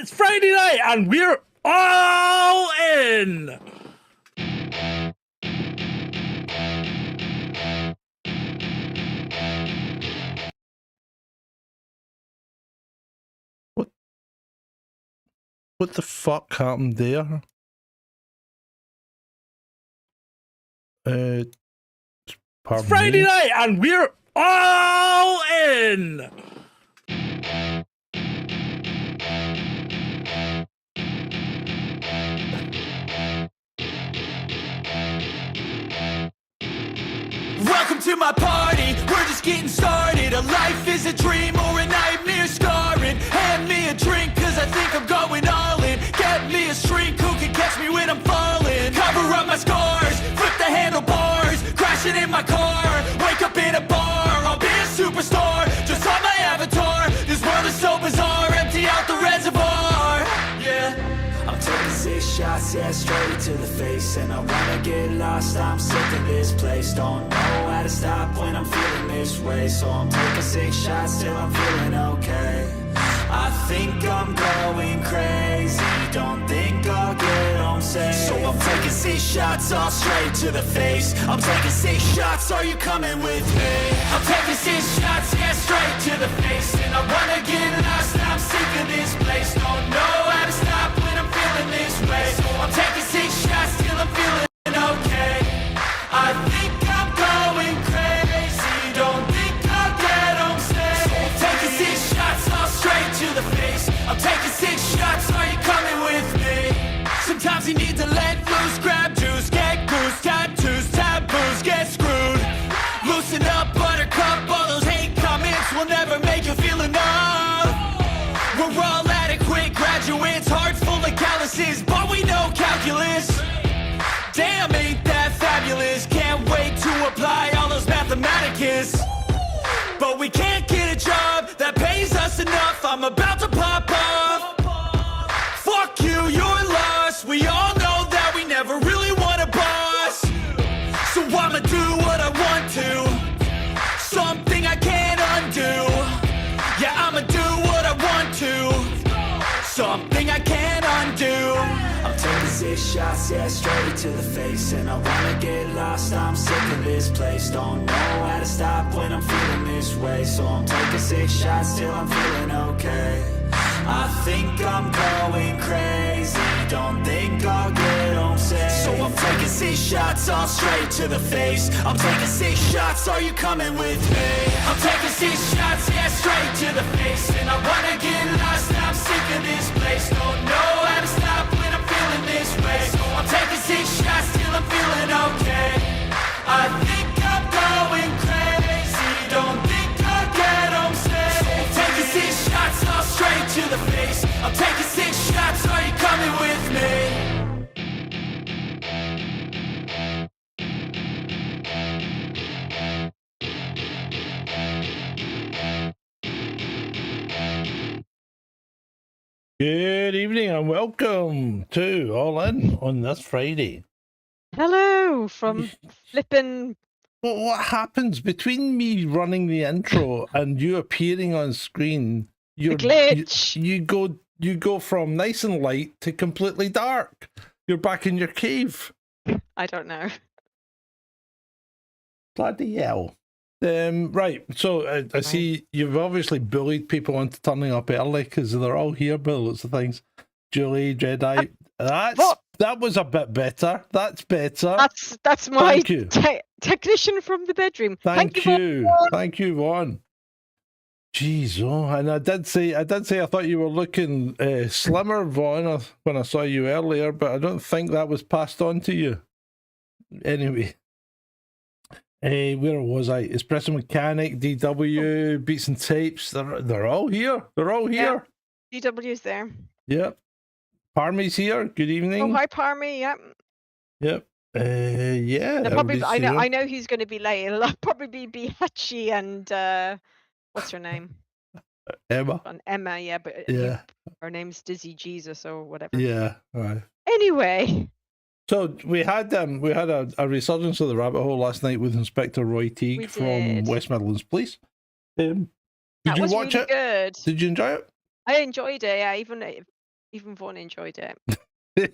It's Friday night and we're all in! What the fuck happened there? It's Friday night and we're all in! Welcome to my party, we're just getting started. A life is a dream or a nightmare scarring. Hand me a drink cause I think I'm going all in. Get me a shrink who can catch me when I'm falling. Cover up my scars, flip the handlebars. Crashing in my car, wake up in a bar. I'll be a superstar, just on my avatar. This world is so bizarre, empty out the reservoir. Yeah, I'm taking 6 shots, yeah, straight to the face. And I wanna get lost, I'm sick of this place. Don't know how to stop when I'm feeling this way. So I'm taking 6 shots till I'm feeling okay. I think I'm going crazy, don't think I'll get home safe. So I'm taking 6 shots all straight to the face. I'm taking 6 shots, are you coming with me? I'm taking 6 shots, yeah, straight to the face. And I wanna get lost, I'm sick of this place. Don't know how to stop when I'm feeling this way. So I'm taking 6 shots till I'm feeling okay. I think I'm going crazy, don't think I'll get home safe. So I'm taking 6 shots all straight to the face. I'm taking 6 shots, are you coming with me? Sometimes you need to let loose, grab juice, get goose, tattoos, taboos, get screwed. Loosen up, buttercup, all those hate comments will never make you feel enough. We're all adequate graduates, heart full of calluses, but we know calculus. Damn, ain't that fabulous? Can't wait to apply all those mathematicus. But we can't get a job that pays us enough. I'm about to pop off. Fuck you, you're lost. We all know that we never really want a boss. So I'ma do what I want to, something I can't undo. Yeah, I'ma do what I want to, something I can't undo. I'm taking 6 shots, yeah, straight to the face. And I wanna get lost, I'm sick of this place. Don't know how to stop when I'm feeling this way. So I'm taking 6 shots till I'm feeling okay. I think I'm going crazy, don't think I'll get home safe. So I'm taking 6 shots all straight to the face. I'm taking 6 shots, are you coming with me? I'm taking 6 shots, yeah, straight to the face. And I wanna get lost, I'm sick of this place. Don't know how to stop when I'm feeling this way. So I'm taking 6 shots till I'm feeling okay. I think I'm going crazy, don't think I'll get home safe. So I'm taking 6 shots all straight to the face. I'm taking 6 shots, are you coming with me? Good evening and welcome to All In on this Friday. Hello from flippin'. Well, what happens between me running the intro and you appearing on screen? The glitch. You go from nice and light to completely dark. You're back in your cave. I don't know. Bloody hell. Right, so I see you've obviously bullied people into turning up early because they're all here by the looks of things. Julie, Jedi, that was a bit better. That's better. That's my Thank you. technician from the bedroom. Thank you, Vaughn. Jeez, oh, and I did say I thought you were looking slimmer, Vaughn, when I saw you earlier, but I don't think that was passed on to you. Anyway. Where was I? Espresso Mechanic, DW, Beats and Tapes. They're all here. They're all here. Yeah, DW's there. Yep. Parmy's here. Good evening. Oh, hi, Parmy. Yep. Yep. Yeah. Probably, I know who's going to be late. It'll probably be Hachi and what's her name? Emma. Emma, yeah, but yeah, her name's Dizzy Jesus or whatever. Yeah. Right. Anyway. So we had a resurgence of the rabbit hole last night with Inspector Roy Teague from West Midlands Police. Did you watch it? Good. Did you enjoy it? I enjoyed it. Yeah, even Even Vaughn enjoyed it.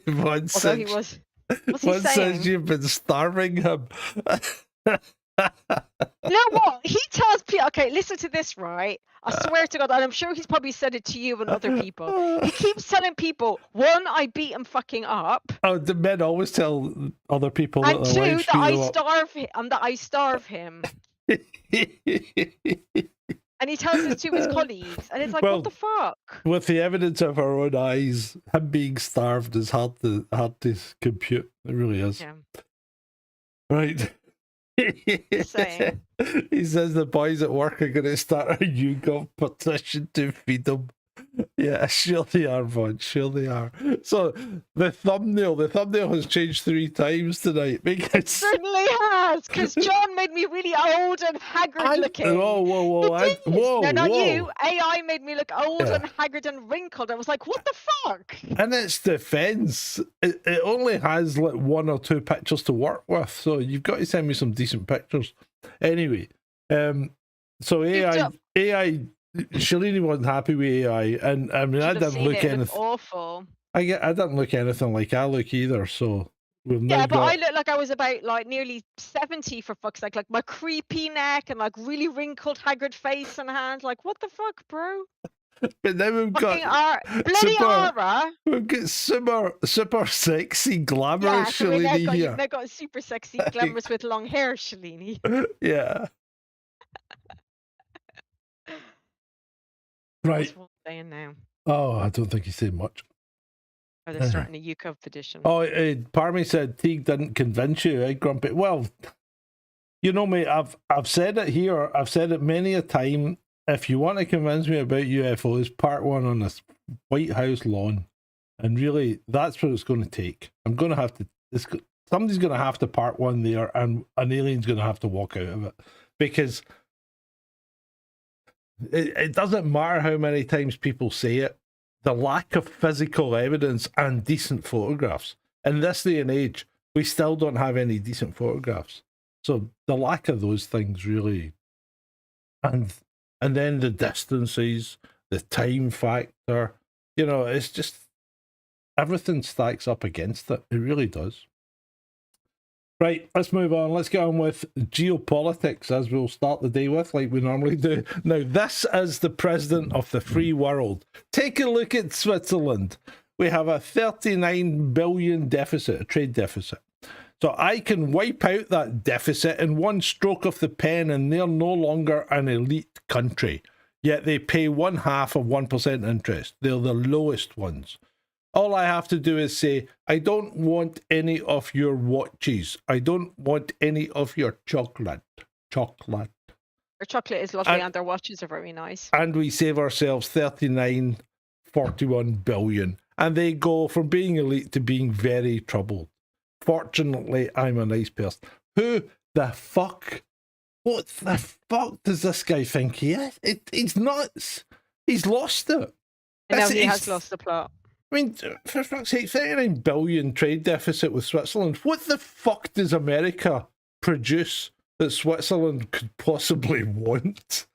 One Although he says, was. What's he one saying? says you've been starving him. You know what? He tells people, okay, listen to this, right? I swear to God, and I'm sure he's probably said it to you and other people. He keeps telling people, one, I beat him fucking up. Oh, the men always tell other people And that their two, wives that beat I them up. starve him, and that I starve him. And he tells this to his colleagues, and it's like, Well, what the fuck? With the evidence of our own eyes, him being starved is hard to compute. It really is. Yeah. Right. saying. He says the boys at work are going to start a new competition to feed them. Yeah, sure they are, Vaughn. Sure they are. So the thumbnail has changed 3 times tonight because Certainly has, because John made me really old and haggard looking. Whoa! No, not you. AI made me look old and haggard and wrinkled. I was like, what the fuck? In its defense, it only has like 1 or 2 pictures to work with, so you've got to send me some decent pictures. Anyway, so AI, Shalini wasn't happy with AI, and I mean, I didn't look anything awful. I didn't look anything like I look either, so we've yeah, but I look like I was about like nearly 70 for fuck's sake, like my creepy neck and like really wrinkled, haggard face and hands. Like, what the fuck, bro? But then we've got bloody aura. We've got super sexy, glamorous Shalini here. You've now got super sexy, glamorous with long hair, Shalini. Yeah. Right. What's saying now? Oh, I don't think he said much. Are they starting a UK petition? Oh, Parmy said Teague didn't convince you, eh, Grumpy? Well, you know me, I've said it here. I've said it many a time. If you want to convince me about UFOs, part 1 on this White House lawn, and really, that's what it's going to take. I'm going to have to. Somebody's going to have to part 1 there, and an alien's going to have to walk out of it, because it doesn't matter how many times people say it. The lack of physical evidence and decent photographs. In this day and age, we still don't have any decent photographs. So the lack of those things really, and then the distances, the time factor, you know, it's just, everything stacks up against it. It really does. Right, let's move on. Let's get on with geopolitics, as we'll start the day with, like we normally do. Now, this is the president of the free world. Take a look at Switzerland. We have a 39 billion deficit, a trade deficit. So I can wipe out that deficit in one stroke of the pen, and they're no longer an elite country. Yet they pay 1/2 of 1% interest. They're the lowest ones. All I have to do is say, I don't want any of your watches. I don't want any of your chocolate. Chocolate. Their chocolate is lovely and their watches are very nice. And we save ourselves 41 billion. And they go from being elite to being very troubled. Fortunately, I'm a nice person. Who the fuck? What the fuck does this guy think he is? He's nuts. He's lost it. And now he has lost the plot. I mean, for fuck's sake, 39 billion trade deficit with Switzerland. What the fuck does America produce that Switzerland could possibly want?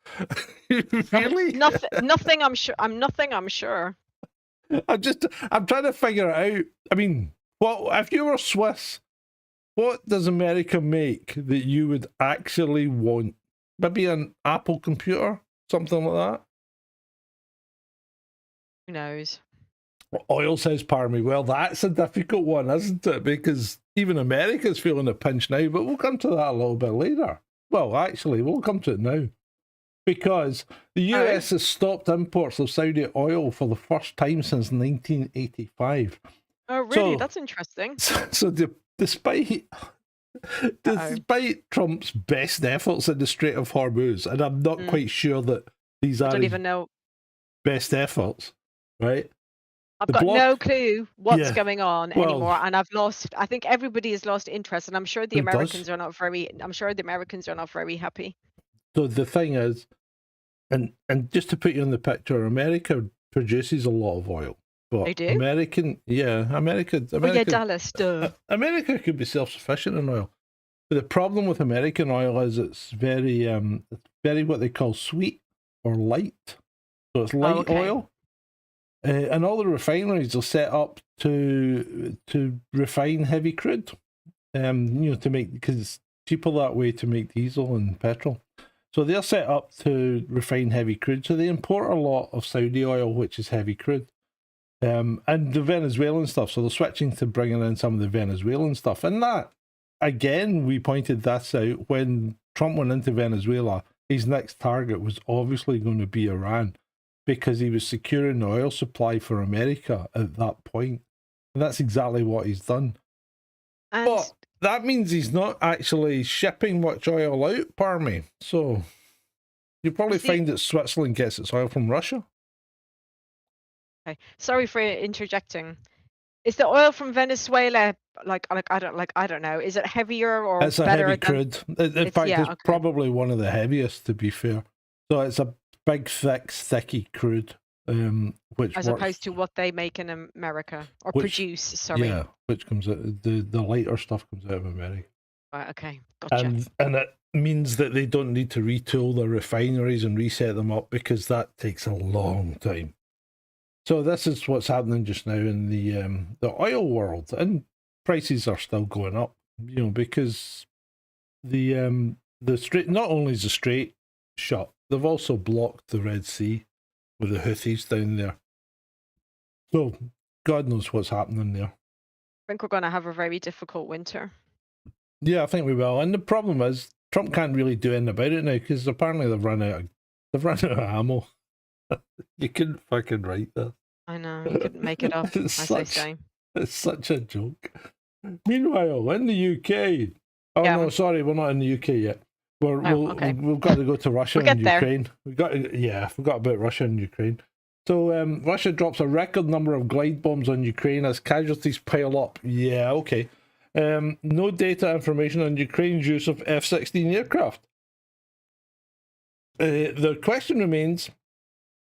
Really? Nothing, I'm sure. I'm sure. I'm trying to figure it out. I mean, if you were Swiss, what does America make that you would actually want? Maybe an Apple computer? Something like that? Who knows? Oil, says Parmy. Well, that's a difficult one, isn't it? Because even America's feeling a pinch now, but we'll come to that a little bit later. Well, actually, we'll come to it now. Because the US has stopped imports of Saudi oil for the first time since 1985. Oh, really? That's interesting. So despite Trump's best efforts in the Strait of Hormuz, and I'm not quite sure that these are his best efforts, right? I've got no clue what's going on anymore, and I think everybody has lost interest, and I'm sure the Americans are not very happy. So the thing is, and just to put you in the picture, America produces a lot of oil. But they do? America, Dallas, duh. America could be self-sufficient in oil. But the problem with American oil is it's very what they call sweet or light. So it's light oil. and all the refineries are set up to refine heavy crude, to make, because it's cheaper that way to make diesel and petrol. So they're set up to refine heavy crude. So they import a lot of Saudi oil, which is heavy crude, and the Venezuelan stuff. So they're switching to bringing in some of the Venezuelan stuff. And that, again, we pointed that out when Trump went into Venezuela. His next target was obviously going to be Iran, because he was securing the oil supply for America at that point. And that's exactly what he's done. And But that means he's not actually shipping much oil out, pardon me. So you probably find that Switzerland gets its oil from Russia. okay, sorry for interjecting. Is the oil from Venezuela like I don't know? Is it heavier or It's a better heavy than? crude. In fact, yeah, it's okay. probably one of the heaviest, to be fair. So it's a big, thick, sticky crude, which As works, opposed to what they make in America or Which- produce. Sorry. yeah, which comes out, the lighter stuff comes out of America. Right, okay, gotcha. And it means that they don't need to retool their refineries and reset them up, because that takes a long time. So this is what's happening just now in the oil world, and prices are still going up, because the strait, not only is the strait shut, they've also blocked the Red Sea with the Houthis down there. So God knows what's happening there. I think we're going to have a very difficult winter. Yeah, I think we will. And the problem is Trump can't really do anything about it now, because apparently they've run out of ammo. You couldn't fucking write that. I know, you couldn't make it up, It's as they such- say. It's such a joke. Meanwhile, in the UK, Yeah. no, sorry, we're not in the UK yet. okay. We've got to go to Russia We'll and get there. Ukraine. I forgot about Russia and Ukraine. So Russia drops a record number of glide bombs on Ukraine as casualties pile up. Yeah, okay. No data information on Ukraine's use of F-16 aircraft. The question remains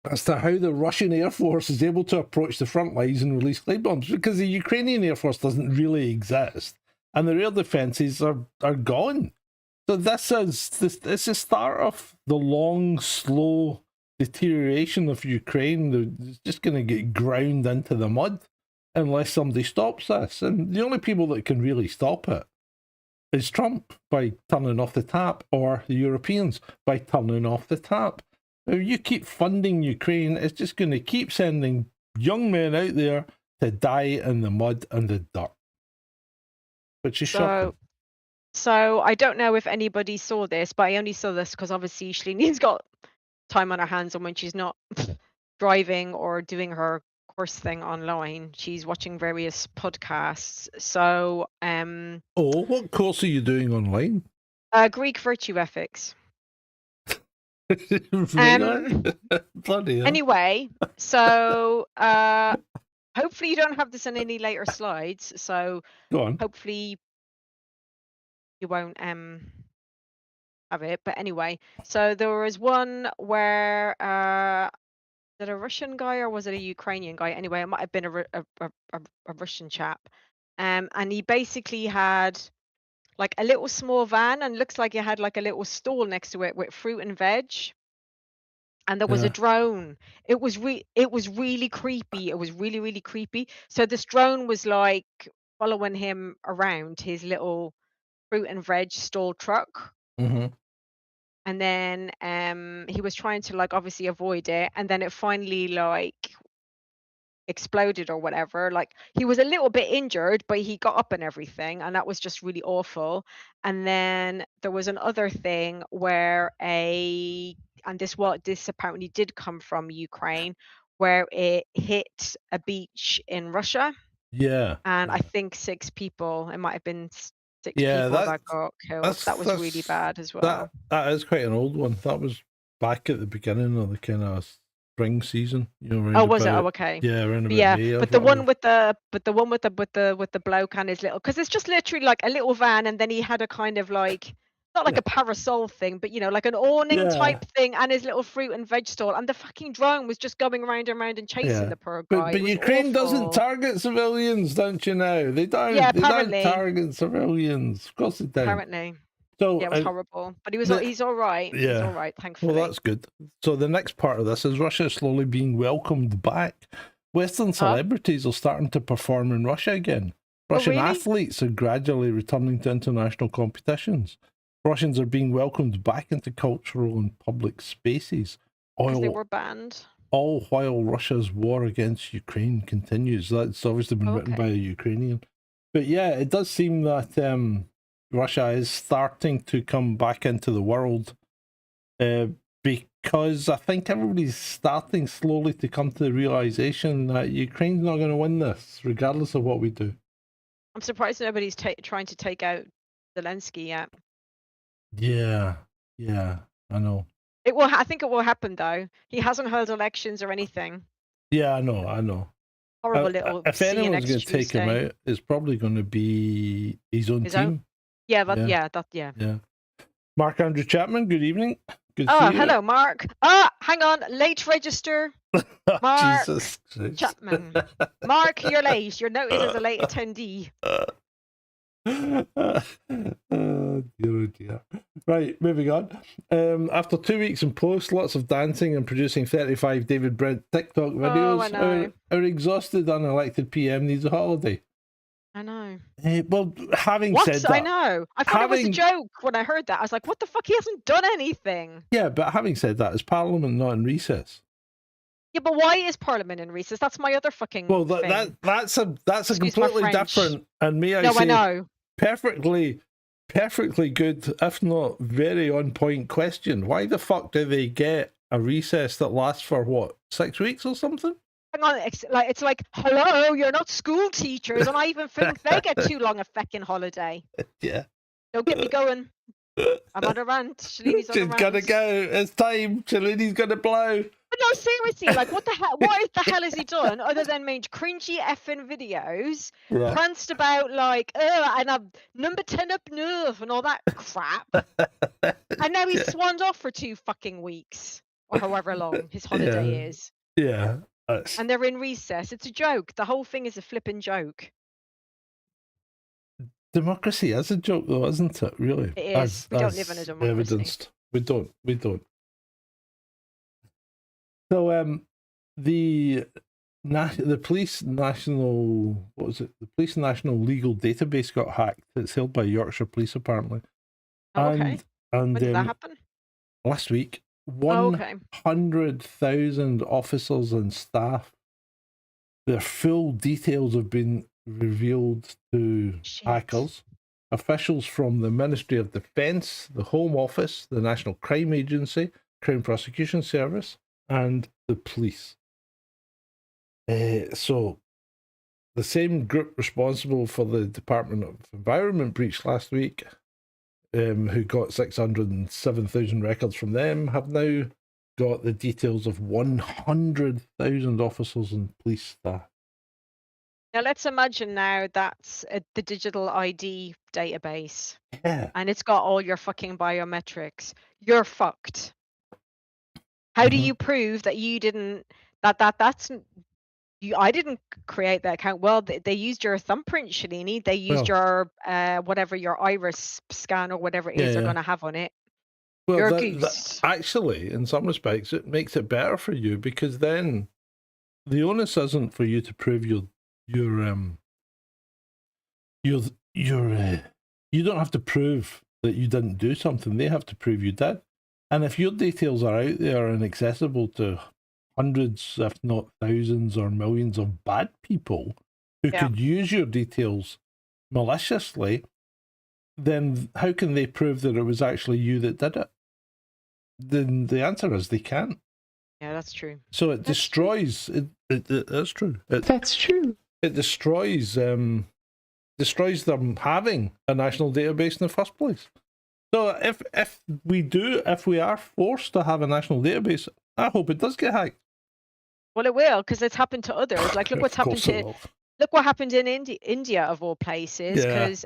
as to how the Russian Air Force is able to approach the front lines and release glide bombs, because the Ukrainian Air Force doesn't really exist, and their air defences are gone. So this is the start of the long, slow deterioration of Ukraine. It's just going to get ground into the mud unless somebody stops this. And the only people that can really stop it is Trump, by turning off the tap, or the Europeans by turning off the tap. If you keep funding Ukraine, it's just going to keep sending young men out there to die in the mud and the dirt. Which is shocking. So I don't know if anybody saw this, but I only saw this because obviously Shalini's got time on her hands, and when she's not driving or doing her course thing online, she's watching various podcasts. So Oh, what course are you doing online? Greek virtue ethics. Really? Bloody hell. Anyway, so hopefully you don't have this in any later slides. So Go on. hopefully you won't have it. But anyway, so there was one where was it a Russian guy or was it a Ukrainian guy? Anyway, it might have been a Russian chap. And he basically had like a little small van, and looks like it had like a little stall next to it with fruit and veg. And there was Yeah. a drone. It was really creepy. It was really, really creepy. So this drone was like following him around his little fruit and veg stall truck. Mm-hmm. And then he was trying to like obviously avoid it, and then it finally like exploded or whatever. Like he was a little bit injured, but he got up and everything, and that was just really awful. And then there was another thing where this apparently did come from Ukraine, where it hit a beach in Russia, Yeah. and I think 6 people, it might have been 6 Yeah, people that- that got killed. that's- That was really that's- bad as well. That is quite an old one. That was back at the beginning of the kind of spring season. Round Oh, was it? about- Oh, okay. Yeah, around about Yeah, May or but the one whatever. with the bloke and his little, because it's just literally like a little van, and then he had a kind of like, not like a parasol thing, but like an awning Yeah. type thing, and his little fruit and veg stall, and the fucking drone was just going around and round and chasing Yeah. the poor guy. But It was Ukraine doesn't awful. target civilians, don't you know? They don't. Yeah, they don't apparently. target civilians. Of course they don't. Apparently, So yeah, it was horrible. But he's all right. He's yeah. all right, thankfully. well, that's good. So the next part of this is Russia slowly being welcomed back Western celebrities are starting to perform in Russia again. Russian really? athletes are gradually returning to international competitions. Russians are being welcomed back into cultural and public spaces. Because they were banned. All while Russia's war against Ukraine continues. That's obviously been written by a Ukrainian. But yeah, it does seem that Russia is starting to come back into the world because I think everybody's starting slowly to come to the realization that Ukraine's not going to win this, regardless of what we do. I'm surprised nobody's trying to take out Zelensky yet. Yeah, I know. It will. I think it will happen though. He hasn't held elections or anything. Yeah, I know. Horrible little. If anyone's going to take him out, it's probably going to be his own team. Yeah. Mark Andrew Chapman, good evening. Good to see you. Hello, Mark. Hang on, late register. Mark Jesus Chapman. Mark, you're late. You're noted as a late attendee. Oh dear. Right, moving on. After 2 weeks in post, lots of dancing and producing 35 David Brent TikTok videos, our exhausted unelected PM needs a holiday. I know. Well, having said that... I know. I thought it was a joke when I heard that. I was like, what the fuck? He hasn't done anything. Yeah, but having said that, is Parliament not in recess? Yeah, but why is Parliament in recess? That's my other fucking thing. That's a completely different, and may I say, I know. perfectly good, if not very on point question. Why the fuck do they get a recess that lasts for what, 6 weeks or something? Hang on, it's like, hello, you're not school teachers, and I even think they get too long a feckin' holiday. Yeah. Don't get me going. I'm on a rant. Shalini's on a rant. She's gotta go. It's time. Shalini's gonna blow. But no, seriously, like, what the hell? What the hell has he done other than made cringy effing videos, pranced about like, and I'm number 10 up nerve and all that crap, and now he's swanned off for 2 fucking weeks or however long his holiday is. Yeah. And they're in recess. It's a joke. The whole thing is a flipping joke. Democracy is a joke, though, isn't it? Really, it is. We don't live in a democracy. Evidenced. We don't. So, the police national the police national legal database got hacked. It's held by Yorkshire Police, apparently. Okay. And when did that happen? Last week. 100,000 officers and staff. Their full details have been revealed to hackers. Officials from the Ministry of Defence, the Home Office, the National Crime Agency, Crown Prosecution Service, and the police. So, the same group responsible for the Department of Environment breach last week, who got 607,000 records from them, have now got the details of 100,000 officers and police staff. Now let's imagine now that's the digital ID database. Yeah. And it's got all your fucking biometrics. You're fucked. How do you prove that you didn't I didn't create that account? Well, they used your thumbprint, Shalini. They used your whatever, your iris scan or whatever it is they're going to have on it. Well, you're a goose. Actually, in some respects, it makes it better for you, because then the onus isn't for you to prove you don't have to prove that you didn't do something. They have to prove you did. And if your details are out there and accessible to hundreds, if not thousands or millions of bad people who could use your details maliciously, then how can they prove that it was actually you that did it? Then the answer is they can't. Yeah, that's true. So it destroys. That's true. That's true. It destroys them having a national database in the first place. So if we are forced to have a national database, I hope it does get hacked. Well, it will, because it's happened to others. Like, look what happened in India of all places, because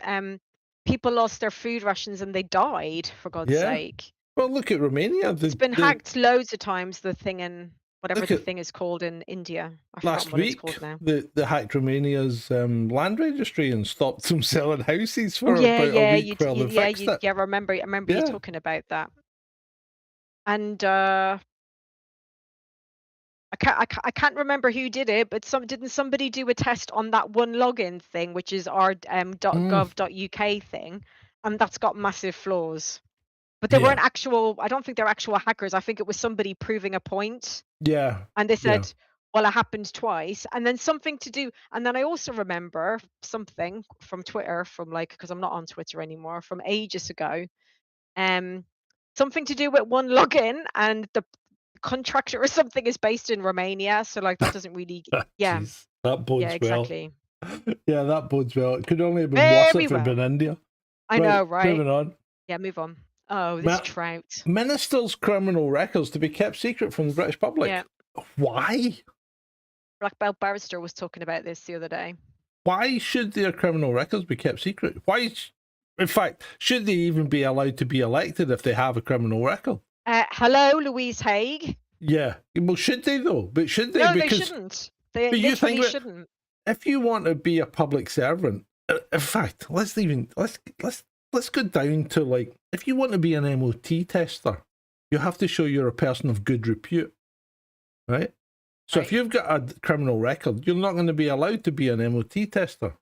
people lost their food rations and they died, for God's sake. Well, look at Romania. It's been hacked loads of times. The thing in whatever the thing is called in India. Last week, the hacked Romania's land registry and stopped them selling houses for about a week while they fixed it. I remember you talking about that. And I can't remember who did it, but didn't somebody do a test on that one login thing, which is our .gov.uk thing, and that's got massive flaws. But they weren't actual. I don't think they're actual hackers. I think it was somebody proving a point, Yeah. and they Yeah. said, "Well, it happened twice," and then something to do. And then I also remember something from Twitter, from like, because I'm not on Twitter anymore, from ages ago. Something to do with one login, and the contractor or something is based in Romania. So like that doesn't really. Yeah. Jeez, that bodes Yeah. Exactly. well. Yeah, that bodes well. It could only have been worse Very if it had been well. India. I know, right? Moving on. Yeah. Move on. Oh, this trout. Ministers' criminal records to be kept secret from the British public. Yeah. Why? Black Belt Barrister was talking about this the other day. Why should their criminal records be kept secret? Why? In fact, should they even be allowed to be elected if they have a criminal record? Hello, Louise Haig. Yeah. Well, should they though? But should they? No, because they shouldn't. They but you literally think that shouldn't. if you want to be a public servant, in fact, let's go down to, like, if you want to be an MOT tester, you have to show you're a person of good repute, right? So if you've got a criminal record, you're not going to be allowed to be an MOT tester.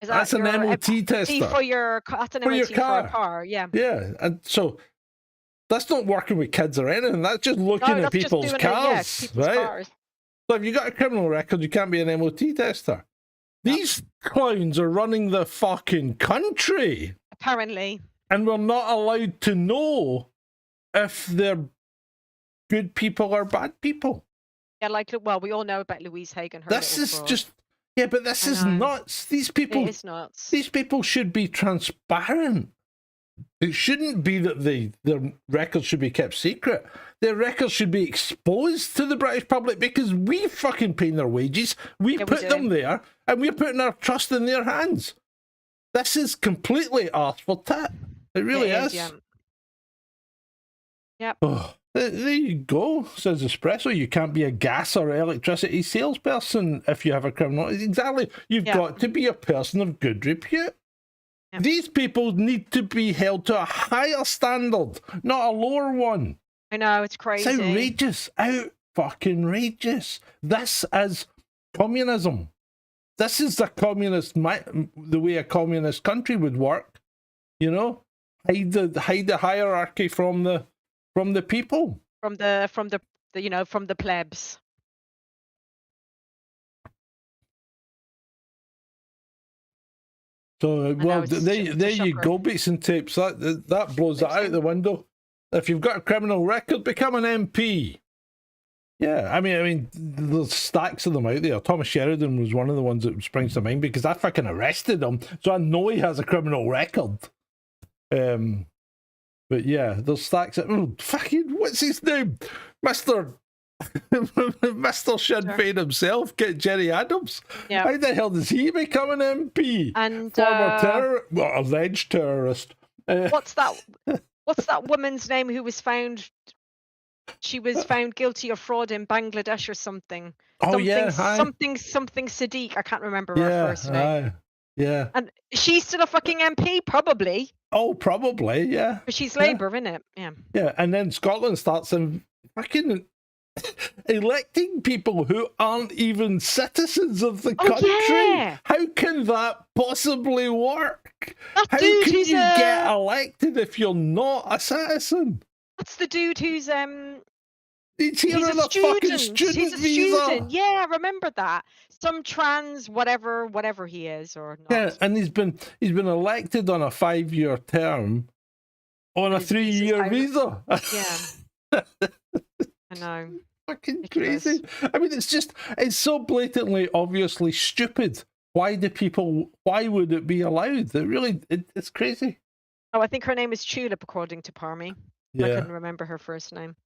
That's an MOT tester for your. That's an MOT for a car. Yeah. Yeah, and so that's not working with kids or anything. That's just looking at people's cars, right? Cars. So if you got a criminal record, you can't be an MOT tester. These clowns are running the fucking country. Apparently. And we're not allowed to know if they're good people or bad people. Yeah, like, well, we all know about Louise Haig and her. This is fraud. just, yeah, but this is nuts. These people, it is nuts. These people should be transparent. It shouldn't be that their records should be kept secret. Their records should be exposed to the British public because we fucking pay their wages. We put them there, and we're putting our trust in their hands. This is completely arse for tit. It really is. Yeah. Yep. Oh, there you go, says Espresso. You can't be a gas or electricity salesperson if you have a criminal. Exactly. You've got to be a person of good repute. Yep. These people need to be held to a higher standard, not a lower one. I know, it's crazy. It's outrageous. Out-fucking-rageous. This is communism. This is the way a communist country would work. You know? Hide the hierarchy from the people. From the plebs. So, well, there you go, beats and tapes. That blows that out the window. If you've got a criminal record, become an MP. Yeah, I mean, there's stacks of them out there. Thomas Sheridan was one of the ones that springs to mind because I fucking arrested him, so I know he has a criminal record. But yeah, there's stacks of fucking, what's his name, Mr. Sinn Féin himself, get Jerry Adams. Yeah. How the hell does he become an MP? And former alleged terrorist. What's that woman's name who was found? She was found guilty of fraud in Bangladesh or something. Something Sadiq. I can't remember her first name. Yeah. And she's still a fucking MP, probably. Oh, probably, yeah. But she's Labour, isn't it? Yeah. Yeah, and then Scotland starts in fucking electing people who aren't even citizens of the country. Yeah. How can that possibly work? How can you get elected if you're not a citizen? That's the dude who's He's here on a fucking student He's a visa. Student. Yeah, I remember that. Some trans whatever he is or not. Yeah, and he's been elected on a 5-year term on a 3-year visa. Yeah. I know. Fucking crazy. I mean, it's so blatantly, obviously stupid. Why would it be allowed? It's crazy. Oh, I think her name is Tulip, according to Parmy. Yeah. I couldn't remember her first name.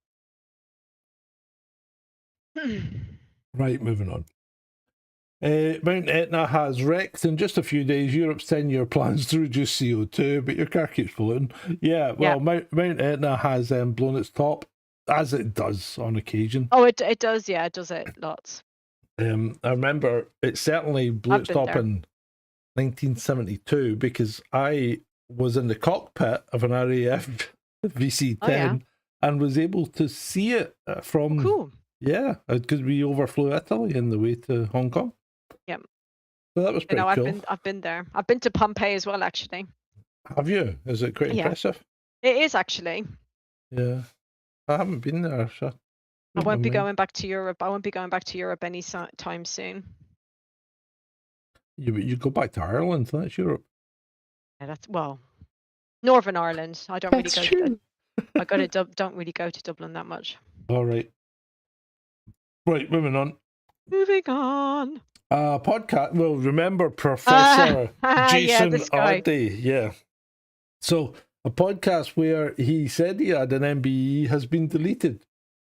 Right, moving on. Mount Etna has wrecked in just a few days Europe's 10-year plans to reduce CO2, but your car keeps polluting. Yeah, well, yeah. Mount Etna has blown its top, as it does on occasion. Oh, it does, yeah, it does it lots. I remember it certainly blew its top in 1972 because I was in the cockpit of an RAF VC-10 and was able to see it from Yeah, because we overflew Italy in the way to Hong Kong. Yep. So that was pretty cool. I've been there. I've been to Pompeii as well, actually. Have you? Is it quite Yeah. impressive? It is actually. Yeah. I haven't been there, so I won't be mind. going back to Europe. I won't be going back to Europe any time soon. You go back to Ireland, that's Europe. Yeah, that's Northern Ireland. I don't That's really go. true. I don't really go to Dublin that much. All right. Right, moving on. Moving on. Podcast. Well, remember Professor Jason this guy. Ardy? Yeah. So a podcast where he said he had an MBE has been deleted.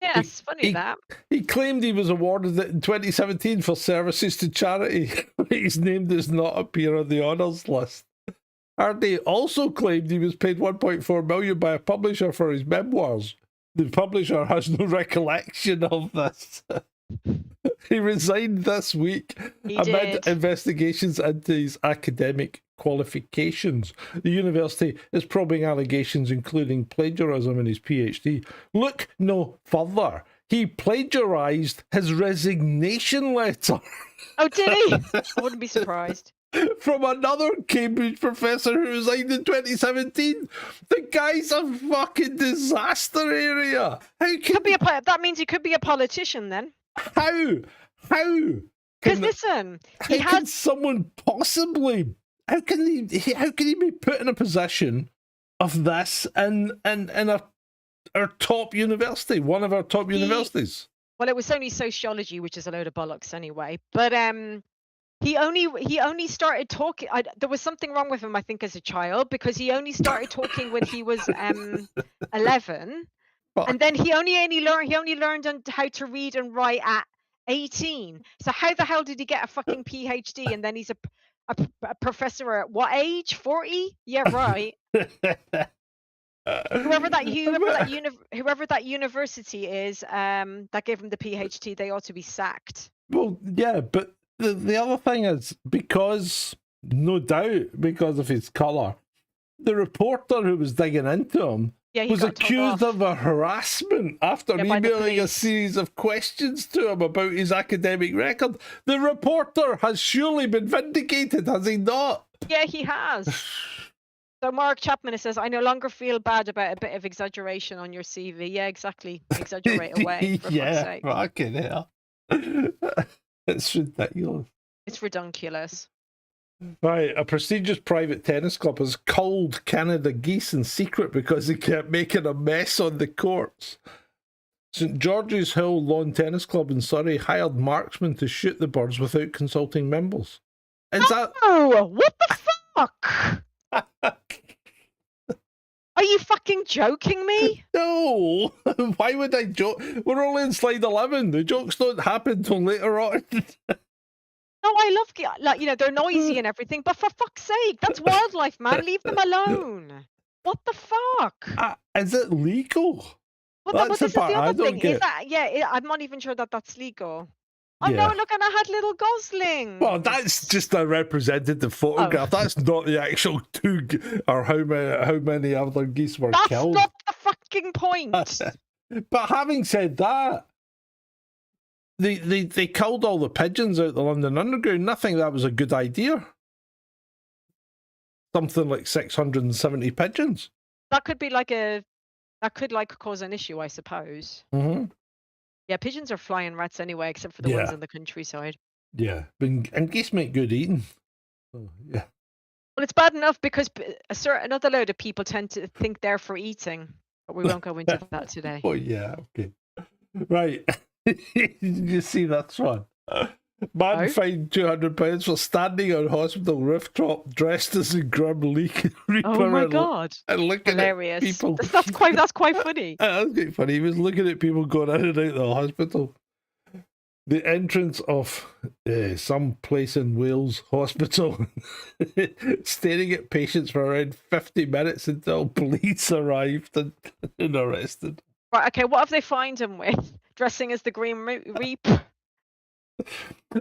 Yes, funny that. He claimed he was awarded it in 2017 for services to charity. His name does not appear on the honours list. Ardy also claimed he was paid 1.4 million by a publisher for his memoirs. The publisher has no recollection of this. He resigned this week amid investigations into his academic qualifications. The university is probing allegations including plagiarism in his PhD. Look no further. He plagiarised his resignation letter. Oh, did he? I wouldn't be surprised. From another Cambridge professor who resigned in 2017. The guy's a fucking disaster area. That means he could be a politician then. How? Because listen, can someone possibly? How can he be put in a position of this in our top university, one of our top universities? Well, it was only sociology, which is a load of bollocks anyway. But he only started talking. There was something wrong with him, I think, as a child, because he only started talking when he was 11, and then he only learned how to read and write at 18. So how the hell did he get a fucking PhD? And then he's a professor at what age? 40? Yeah, right. Whoever that university is that gave him the PhD, they ought to be sacked. Well, yeah, but the other thing is, no doubt because of his colour, the reporter who was digging into him was accused of a harassment after emailing a series of questions to him about his academic record. The reporter has surely been vindicated, has he not? Yeah, he has. So Mark Chapman says, I no longer feel bad about a bit of exaggeration on your CV. Yeah, exactly. Exaggerate away, for fuck's sake. Fucking hell. It's ridiculous. It's redunculous. Right, a prestigious private tennis club has culled Canada geese in secret because they kept making a mess on the courts. St George's Hill Lawn Tennis Club in Surrey hired marksmen to shoot the birds without consulting members. Oh, what the fuck? Are you fucking joking me? No. Why would I joke? We're only in slide 11. The jokes don't happen till later on. No, I love, they're noisy and everything, but for fuck's sake, that's wildlife, man. Leave them alone. What the fuck? Is it legal? Well, this is the other thing. I'm not even sure that that's legal. Oh no, look, and I had little goslings. Well, that's just a representative photograph. Oh. That's not the actual or how many other geese were killed. That's not the fucking point. But having said that, they killed all the pigeons out the London Underground. I think that was a good idea. Something like 670 pigeons. That could be cause an issue, I suppose. Mm-hmm. Yeah, pigeons are flying rats anyway, except for the ones in the countryside. Yeah, and geese make good eating. Oh, yeah. Well, it's bad enough because another load of people tend to think they're for eating, but we won't go into that today. Oh yeah, okay. Right. You see that's one. Man fined £200 for standing on hospital rooftop dressed as a Grim Reaper. Oh my god! And looking hilarious. At people. That's quite funny. That's quite funny. He was looking at people going in and out of the hospital. The entrance of some place in Wales hospital, staring at patients for around 50 minutes until police arrived and arrested. Right. Okay. What have they fined him with? Dressing as the Grim Reaper.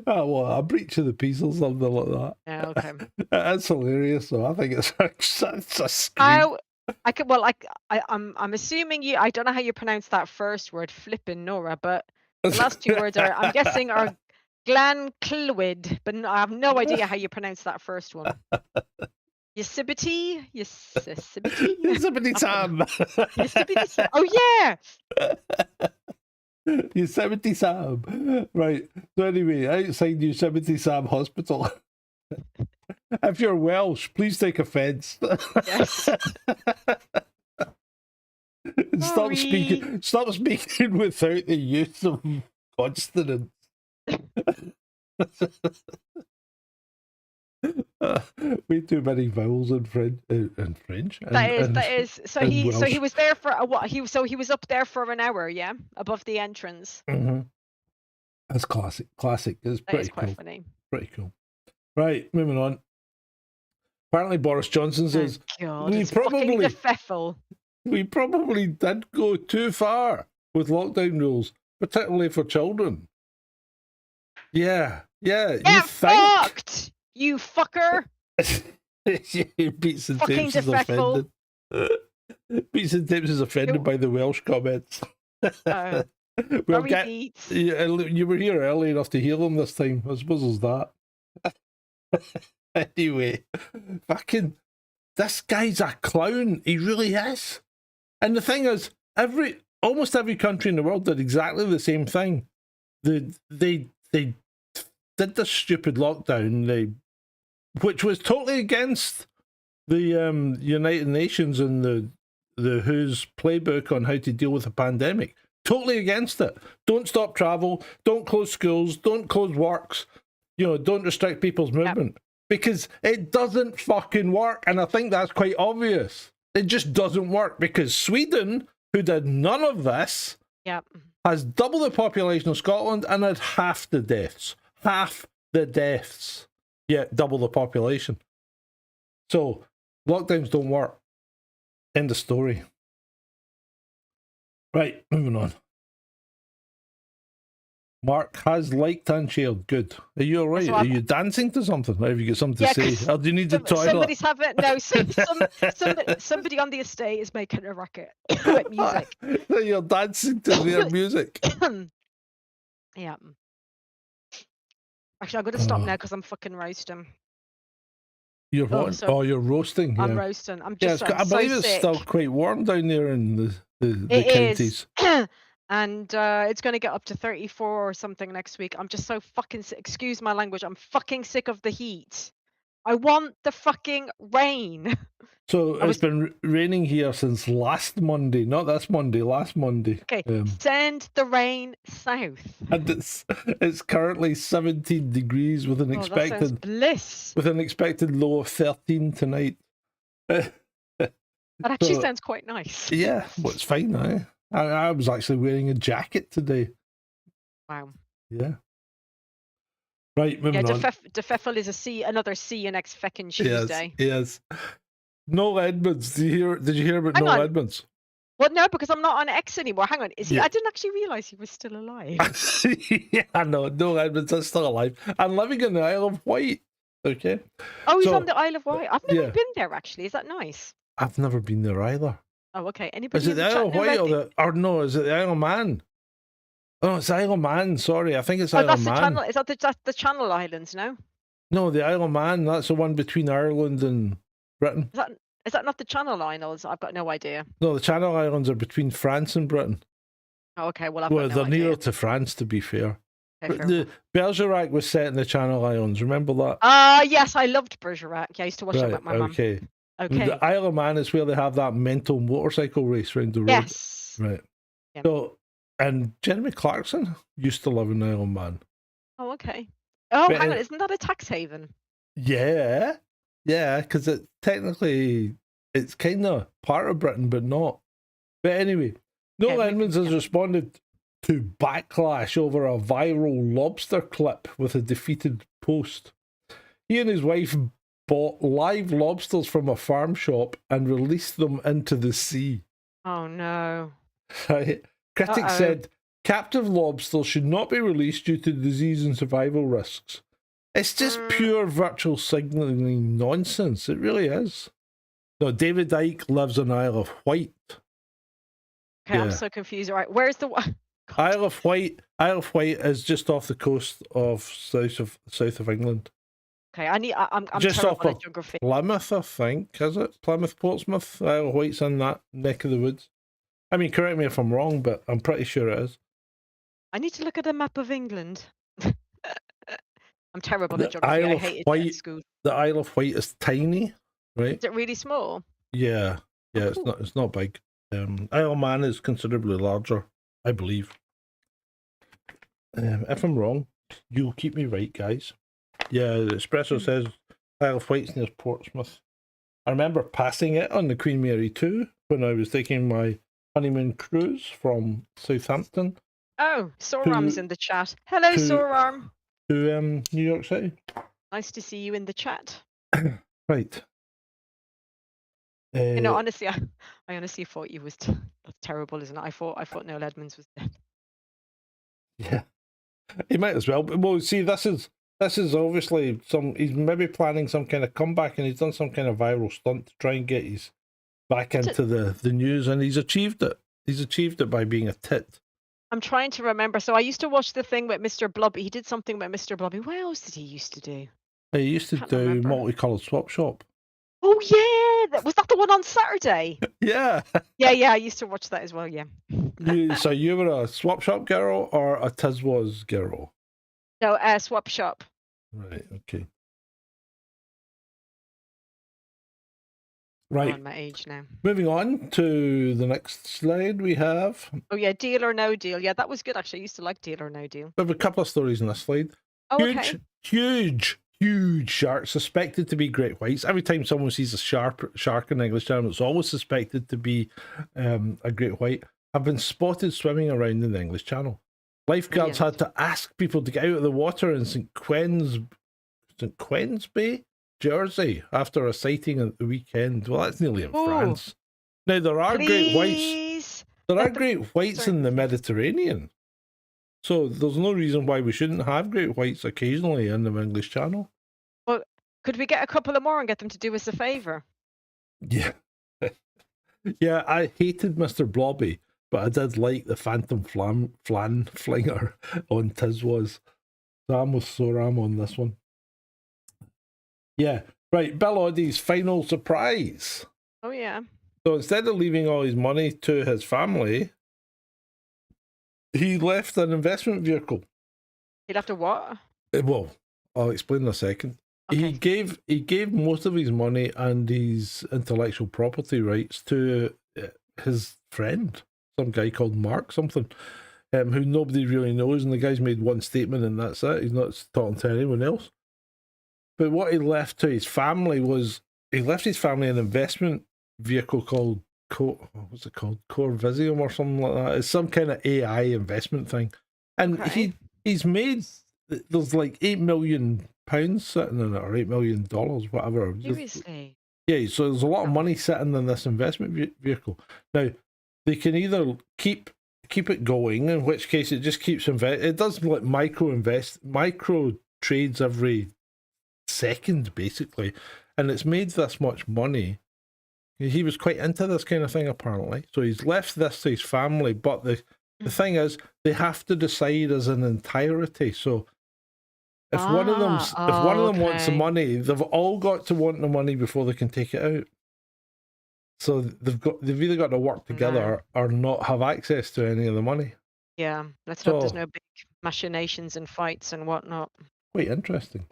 Oh, well, a breach of the peace or something like that. Yeah, okay. It's hilarious, though. I think it's a scream. I'm assuming you. I don't know how you pronounce that first word, flipping Nora, but The last two words are, I'm guessing, are Glan-Clwyd, but I have no idea how you pronounce that first one. Yosemite? Yosemite? Yosemite Sam. Yosemite? Oh, yeah! Yosemite Sam. Right. So anyway, outside Yosemite Sam Hospital. If you're Welsh, please take offence. Yes. Stop speaking without the use of consonants. Way too many vowels in French. That is. So and he Welsh. was there for a what? He was up there for an hour, yeah, above the entrance. Mm-hmm. That's classic. Classic. It's That pretty is quite cool. funny. Pretty cool. Right, moving on. Apparently, Boris Johnson says God, it's fucking the Pfeffel. we probably did go too far with lockdown rules, particularly for children. Yeah. Get You think? fucked, you fucker. Beats and Fucking Tapes is defectful. offended. Beats and Tapes is offended by the Welsh comments. Sorry, Beats. You were here early enough to hear them this time. I suppose it's that. Anyway, fucking, this guy's a clown. He really is. And the thing is, almost every country in the world did exactly the same thing. They did this stupid lockdown, which was totally against the United Nations and the WHO's playbook on how to deal with a pandemic. Totally against it. Don't stop travel. Don't close schools. Don't close works. Don't restrict people's movement. Yep. Because it doesn't fucking work. And I think that's quite obvious. It just doesn't work because Sweden, who did none of this, yep, has double the population of Scotland and had half the deaths. Half the deaths. Yet double the population. So, lockdowns don't work. End of story. Right, moving on. Mark has liked and shared. Good. Are you all right? Are you dancing to something? Or have you got something to say? Or do you need the toilet? Somebody's having somebody on the estate is making a racket with music. You're dancing to their music. Yeah. Actually, I'm going to stop now because I'm fucking roasting. You're what? You're roasting. Yeah. I'm roasting. I'm just. I believe so it's sick. still quite warm down there in the counties. And it's going to get up to 34 or something next week. I'm just so fucking sick. Excuse my language. I'm fucking sick of the heat. I want the fucking rain. So it's been raining here since last Monday. Not this Monday, last Monday. Okay, send the rain south. And it's currently 17 degrees with an expected bliss. With an expected low of 13 tonight. That actually sounds quite nice. Yeah, well, it's fine now. I was actually wearing a jacket today. Wow. Yeah. Right, moving on. De Pfeffel is another C next feckin' Tuesday. Yes. Noel Edmonds. Did you hear about Noel Edmonds? Well, no, because I'm not on X anymore. Hang on. Is he? Yeah. I didn't actually realise he was still alive. Yeah, I know. Noel Edmonds is still alive and living in the Isle of Wight. Okay. Oh, he's on the Isle of Wight. I've never been there, actually. Is that nice? I've never been there either. Oh, okay. Anybody? Is it the Isle of Wight or no? Is it the Isle of Man? Oh, it's Isle of Man. Sorry, I think it's Isle of Man. Is that the Channel Islands? No. No, the Isle of Man. That's the one between Ireland and Britain. Is that not the Channel Islands? I've got no idea. No, the Channel Islands are between France and Britain. Oh, okay. Well, they're nearer to France, to be fair. Okay, the Bergerac was set in the Channel Islands. Remember that? Yes, I loved Bergerac. Yeah, I used to watch it with my mum. Okay. The Isle of Man is where they have that mental motorcycle race around the road. Yes. Right. Yeah. So, and Jeremy Clarkson used to live in Isle of Man. Oh, okay. Oh, hang on. Isn't that a tax haven? Yeah. Yeah, because it's kind of part of Britain, but not. But anyway, Noel Edmonds has responded to backlash over a viral Lobster clip with a defeated post. He and his wife bought live lobsters from a farm shop and released them into the sea. Oh no. Critics said captive lobsters should not be released due to disease and survival risks. It's just pure virtual signalling nonsense. It really is. No, David Icke lives on Isle of Wight. Okay, yeah. I'm so confused. All right, where's the Isle of Wight. Isle of Wight is just off the coast of south of England. Okay, I'm Just terrible off at of geography. Plymouth, I think. Is it Plymouth, Portsmouth? Isle of Wight's in that neck of the woods. I mean, correct me if I'm wrong, but I'm pretty sure it is. I need to look at a map of England. I'm terrible The at geography. Isle I of hated it Wight- at school. The Isle of Wight is tiny, right? Is it really small? Yeah, Oh, it's cool. not big. Isle of Man is considerably larger, I believe. If I'm wrong, you'll keep me right, guys. Yeah, the Espresso says Isle of Wight's near Portsmouth. I remember passing it on the Queen Mary 2 when I was taking my honeymoon cruise from Southampton Oh, Sorarm's in the chat. Hello, to- Sorarm. to New York City. Nice to see you in the chat. Right. You know, honestly, I honestly thought you was that's terrible, isn't it? I thought Noel Edmonds was dead. Yeah, he might as well. But well, see, this is obviously he's maybe planning some kind of comeback, and he's done some kind of viral stunt to try and get his back into the news, and he's achieved it. He's achieved it by being a tit. I'm trying to remember. So I used to watch the thing with Mr. Blobby. He did something with Mr. Blobby. What else did he used to do? He used to Can't do remember. multicolored swap shop. Oh yeah, was that the one on Saturday? Yeah. Yeah, I used to watch that as well. Yeah. So you were a swap shop girl or a Tiswas girl? No, swap shop. Right. Okay. I'm Right. on my age now. Moving on to the next slide, we have Oh yeah, Deal or No Deal. Yeah, that was good actually. I used to like Deal or No Deal. a couple of stories in this slide. Oh, okay. Huge sharks suspected to be great whites. Every time someone sees a shark in the English Channel, it's always suspected to be a great white. Have been spotted swimming around in the English Channel. Lifeguards had to ask people to get out of the water in St. Quen's Bay, Jersey, after a sighting at the weekend. Well, that's nearly in Ooh. France. Now there are great whites. There are great whites in the Mediterranean. So there's no reason why we shouldn't have great whites occasionally in the English Channel. Well, could we get a couple of more and get them to do us a favour? Yeah. Yeah, I hated Mr. Blobby, but I did like the Phantom Flan Flinger on Tiswas. So I'm with Soram on this one. Yeah, right, Bill Oddie's final surprise. Oh yeah. So instead of leaving all his money to his family, he left an investment vehicle. He'd have to what? Well, I'll explain in a second. Okay. He gave most of his money and his intellectual property rights to his friend, some guy called Mark something, who nobody really knows, and the guy's made one statement and that's it. He's not talking to anyone else. But what he left to his family was an investment vehicle called what's it called? Core Visium or something like that. It's some kind of AI investment thing. And Okay. he's made, there's like £8 million sitting in it, or $8 million, whatever. Seriously. Yeah, so there's a lot of money sitting in this investment vehicle. Now, they can either keep it going, in which case it just keeps it does like micro trades every second basically, and it's made this much money. He was quite into this kind of thing apparently, so he's left this to his family, but the thing is they have to decide as an entirety. So if one of them wants the money, they've all got to want the money before they can take it out. So they've either got to work together or not have access to any of the money. Yeah. Let's hope there's no big machinations and fights and whatnot. Quite interesting.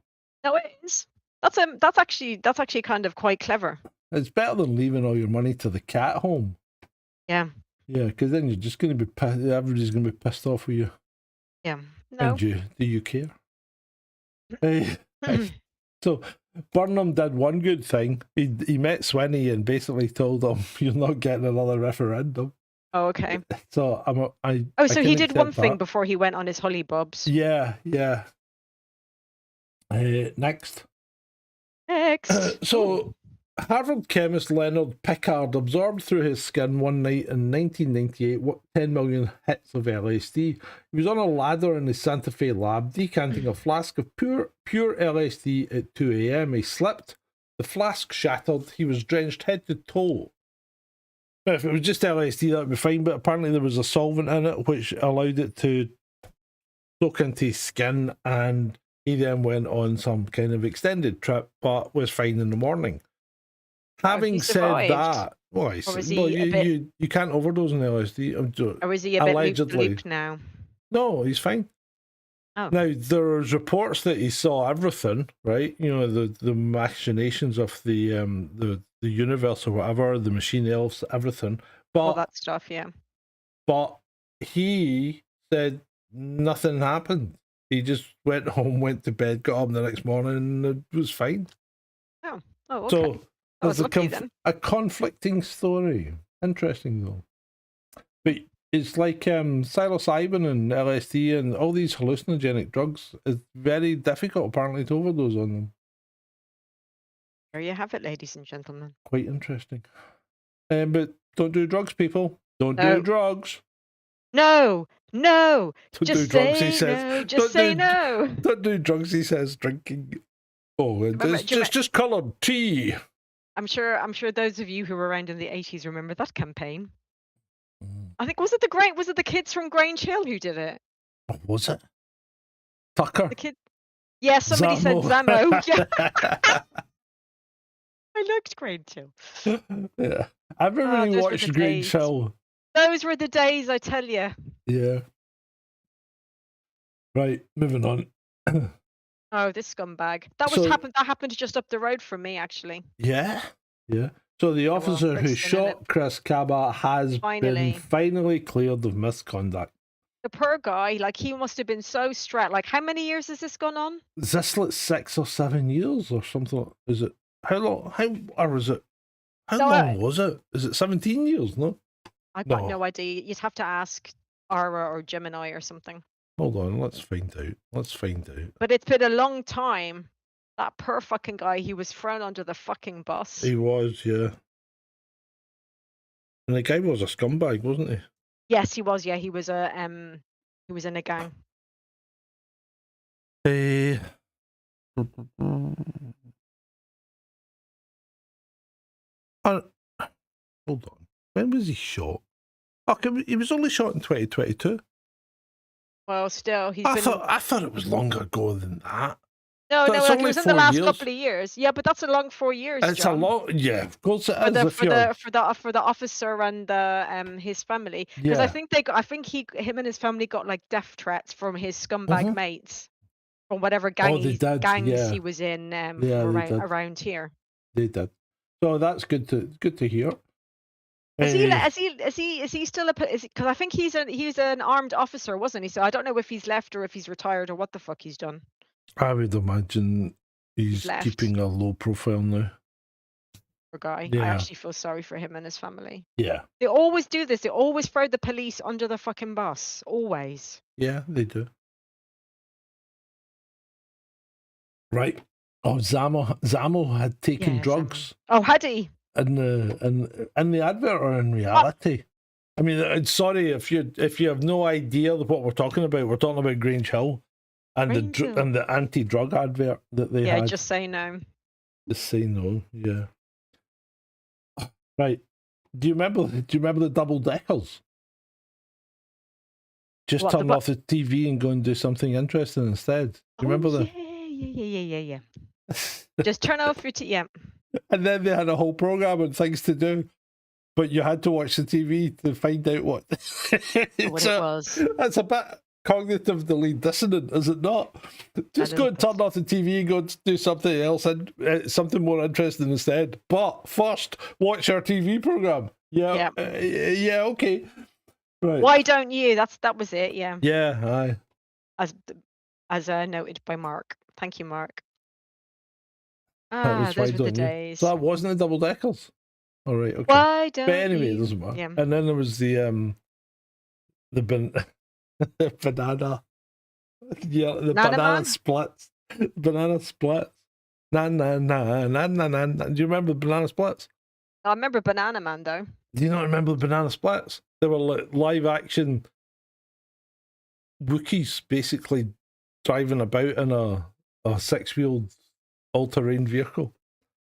No, it is. That's actually kind of quite clever. It's better than leaving all your money to the cat home. Yeah. Yeah, because then you're just going to be everybody's going to be pissed off with you. Yeah. No. And do you care? So Burnham did one good thing. He met Swinney and basically told him, "You're not getting another referendum." Oh, okay. So so he did one thing before he went on his Holly Bobs. Yeah. Next. So Harvard chemist Leonard Pickard absorbed through his skin one night in 1998 10 million hits of LSD. He was on a ladder in his Santa Fe lab, decanting a flask of pure LSD at 2 a.m. He slipped, the flask shattered, he was drenched head to toe If it was just LSD, that would be fine, but apparently there was a solvent in it which allowed it to soak into his skin, and he then went on some kind of extended trip, but was fine in the morning. Having said that, well, you can't overdose on LSD. Or is he a bit looped now? No, he's fine. Oh. Now, there's reports that he saw everything, right? You know, the machinations of the universe or whatever, the machine elves, everything. But all that stuff, yeah. But he said nothing happened. He just went home, went to bed, got up the next morning, and it was fine. Oh, okay. So there's lucky, a conflicting story. Interesting, though. But it's like psilocybin and LSD and all these hallucinogenic drugs. It's very difficult, apparently, to overdose on them. There you have it, ladies and gentlemen. Quite interesting. But don't do drugs, people. Don't do drugs. No. Don't Just do drugs, say he says. no. Just say no. Don't do drugs, he says, drinking. Oh, it's just coloured tea. I'm sure those of you who were around in the 80s remember that campaign. I think was it the kids from Grange Hill who did it? Oh, was it? Tucker? The kid. Yeah, somebody said Zamo. Yeah. I liked Grange Hill. Yeah. I've never really watched Grange Hill. Those were the days, I tell you. Yeah. Right, moving on. Oh, this scumbag. That happened just up the road from me, actually. Yeah. So the officer who shot Chris Cabot has been finally cleared of misconduct. The poor guy, like, he must have been so stressed. Like, how many years has this gone on? Is this like 6 or 7 years or something? Is it how long? How long was it? Is it 17 years? No, I've got no idea. You'd have to ask Ara or Gemini or something. Hold on, let's find out. But it's been a long time. That poor fucking guy, he was thrown under the fucking bus. He was, yeah. And the guy was a scumbag, wasn't he? Yes, he was. Yeah, he was in a gang. Hold on. When was he shot? Okay, he was only shot in 2022. Well, still, I thought it was longer ago than that. No, like it was in the last couple of years. Yeah, but that's a long 4 years. It's John. a long, yeah. Of course it is. For the officer and his family, because I think him and his family got like death threats from his scumbag mates, from whatever gangs he was in around here. They did. So that's good to hear. Is he still because I think he's an armed officer, wasn't he? So I don't know if he's left or if he's retired or what the fuck he's done. I would imagine he's keeping a low profile now. Poor guy. Yeah. I actually feel sorry for him and his family. Yeah. They always do this. They always throw the police under the fucking bus. Always. Yeah, they do. Right. Oh, Zamo had taken drugs. Oh, had he? In the advert or in reality? I mean, sorry if you have no idea what we're talking about. We're talking about Grange Hill and the anti-drug advert that they had. Yeah, just say no. Just say no. Yeah. Right. Do you remember the double deckers? Just turn off the TV and go and do something interesting instead. Do you remember that? Yeah. Just turn off your TV. Yeah. And then they had a whole program and things to do, but you had to watch the TV to find out what it was. That's a bit cognitively dissonant, is it not? Just go and turn off the TV and go and do something else and something more interesting instead. But first, watch our TV program. Yeah. Yeah. Okay. Right. Why don't you? That was it. Yeah. Yeah. Aye. As noted by Mark. Thank you, Mark. Those were the days. So that wasn't the double deckers. All right. Okay. Why don't? But anyway, it doesn't matter. Yeah. And then there was the banana. Yeah, the banana splits. Banana splits. Na. Do you remember the banana splits? I remember Banana Man though. Do you not remember the banana splits? They were like live action Wookiees basically driving about in a 6-wheeled all-terrain vehicle.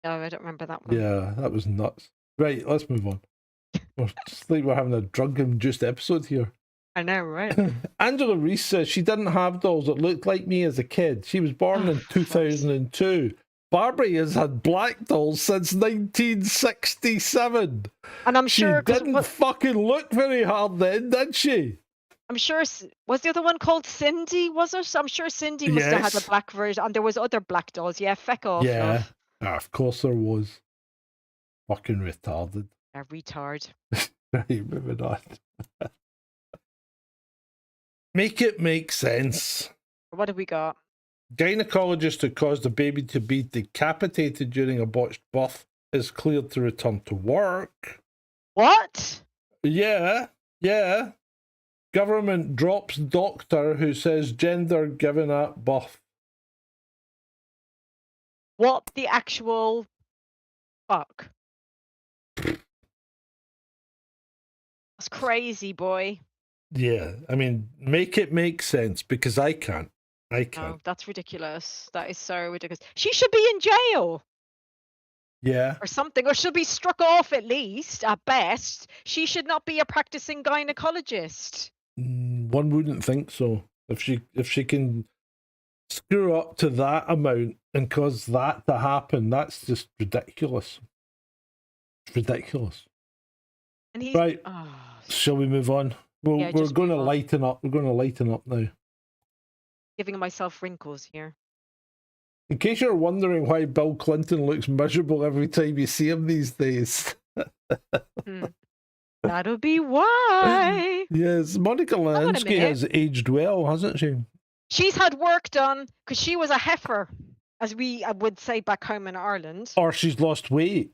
No, I don't remember that one. Yeah, that was nuts. Right, let's move on. It's like we're having a drug-induced episode here. I know, right? Angela Reese says she didn't have dolls that looked like me as a kid. She was born in 2002. Barbie has had black dolls since 1967. And I'm She sure didn't fucking look very hard then, did she? I'm sure was the other one called Cindy? Was it? I'm sure Cindy must have had Yes. a black version, and there was other black dolls. Yeah, feck off. Yeah. Love. Ah, of course there was. Fucking retarded. A retard. Right, moving on. Make it make sense. What have we got? Gynecologist who caused the baby to be decapitated during a botched birth is cleared to return to work. What? Yeah. Government drops doctor who says gender given at birth. What the actual fuck? That's crazy, boy. Yeah, I mean, make it make sense because I can't. No, that's ridiculous. That is so ridiculous. She should be in jail Yeah. or something, or she'll be struck off at least, at best. She should not be a practicing gynecologist. One wouldn't think so. If she can screw up to that amount and cause that to happen, that's just ridiculous. It's ridiculous. And he's Right. Oh, Shall we move on? Well, Yeah, we're just going to move on. lighten up. We're going to lighten up now. giving myself wrinkles here. In case you're wondering why Bill Clinton looks miserable every time you see him these days. That'll be why. Yes, Monica on a Lewinsky minute. has aged well, hasn't she? She's had work done because she was a heifer, as we would say back home in Ireland. Or she's lost weight.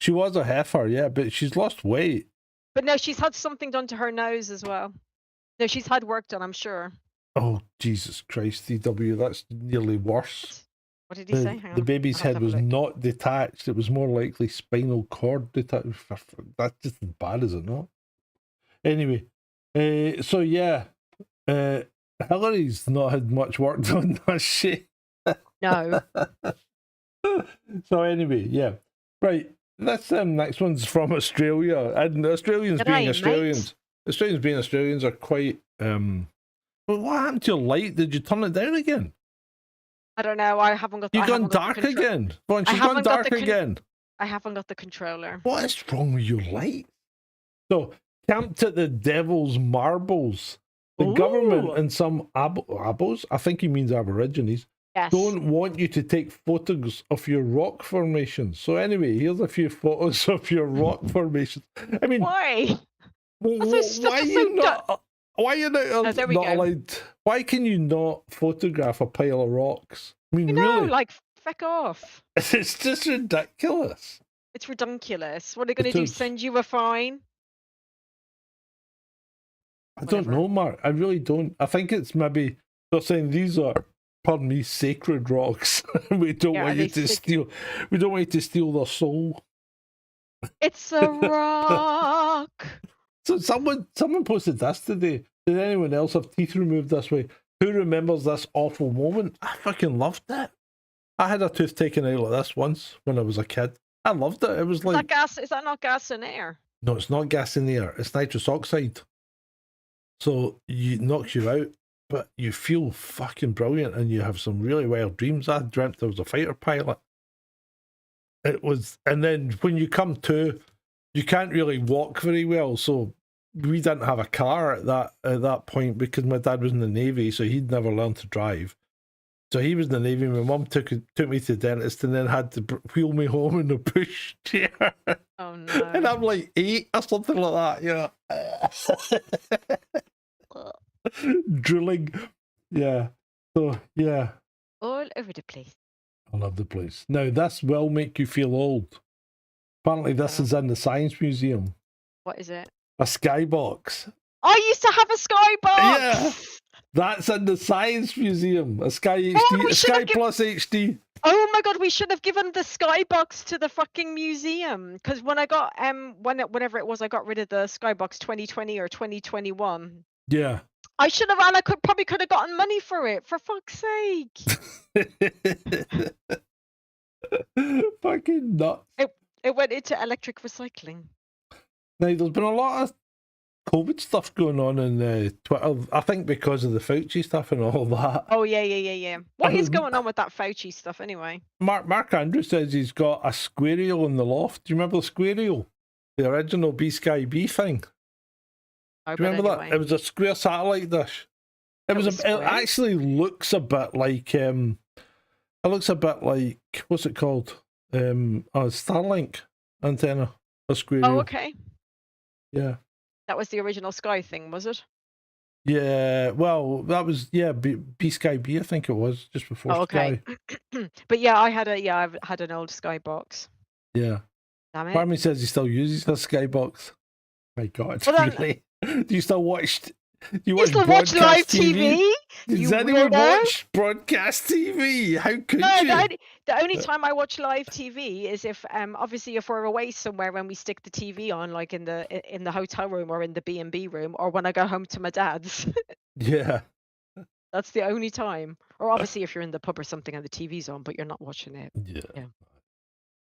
She was a heifer, yeah, but she's lost weight. But no, she's had something done to her nose as well. No, she's had work done, I'm sure. Oh, Jesus Christ, DW, that's nearly worse. What did he say? Hang The on. baby's I'll have head to was have a look. not detached. It was more likely spinal cord detached. That's just as bad, is it not? Anyway, so yeah, Hillary's not had much work done, has she? No. So anyway, yeah. Right, this next one's from Australia. And Australians G'day, being mate. Australians. Australians being Australians are quite... But what happened to your light? Did you turn it down again? I don't know. I haven't got. You've I gone haven't got dark the again. Vaughn, I she's gone haven't got dark the again. I haven't got the controller. What is wrong with your light? So, camped at the Devil's Marbles. The government Ooh. and some abos, I think he means Aborigines, Yes. don't want you to take photos of your rock formations. So anyway, here's a few photos of your rock formations. I mean, Why? why That's are so you not? Why are you not, there we not go. allowed? Why can you not photograph a pile of rocks? I mean, You know, really, like feck off. it's just ridiculous. It's ridiculous. What are they going It to do? is. Send you a fine? I don't Whatever. know, Mark. I really don't. I think it's maybe they're saying these are, pardon me, sacred rocks. We don't Yeah, want are you they to steal. We don't want you to steal their soul. It's a rock. So someone posted this today. Did anyone else have teeth removed this way? Who remembers this awful moment? I fucking loved it. I had a tooth taken out like this once when I was a kid. I loved it. It was Is like, that gas? Is that not gas and air? no, it's not gas in the air. It's nitrous oxide. So it knocks you out, but you feel fucking brilliant and you have some really wild dreams. I dreamt I was a fighter pilot. It was, and then when you come to, you can't really walk very well. So we didn't have a car at that point because my dad was in the Navy, so he'd never learned to drive. So he was in the Navy. My mum took me to the dentist and then had to wheel me home in a push chair. Oh no. And I'm like 8 or something like that, Drilling. Yeah. So, yeah. All over the place. I love the place. Now, this will make you feel old. Apparently, this is in the Science Museum. What is it? A skybox. I used to have a skybox. Yeah. That's in the Science Museum. A Sky HD. we A should Sky have Plus HD. Oh my god, we should have given the skybox to the fucking museum. Because when I got whenever it was, I got rid of the skybox 2020 or 2021. Yeah. I should have, and I probably could have gotten money for it. For fuck's sake. Fucking nuts. It went into electric recycling. Now, there's been a lot of COVID stuff going on Twitter, I think because of the Fauci stuff and all that. Oh, yeah. What is going on with that Fauci stuff anyway? Mark Andrews says he's got a squirrel in the loft. Do you remember the squirrel? The original B-Sky B thing? Oh, Do you remember anyway. that? It was a square satellite dish. It actually looks a bit like what's it called? A Starlink antenna. A squirrel. Oh, okay. Yeah. That was the original Sky thing, was it? Yeah, well, that was B-Sky B, I think it was, just before okay. Sky. But yeah, I've had an old Sky box. Yeah. Damn it. Barmy says he still uses the Sky box. My God, well, really? Do you still watch? You still watch live TV? Does anyone watch broadcast TV? How could you? The only time I watch live TV is if obviously if we're away somewhere when we stick the TV on, like in the hotel room or in the B&B room, or when I go home to my dad's. Yeah. That's the only time. Or obviously if you're in the pub or something and the TV's on, but you're not watching it. Yeah.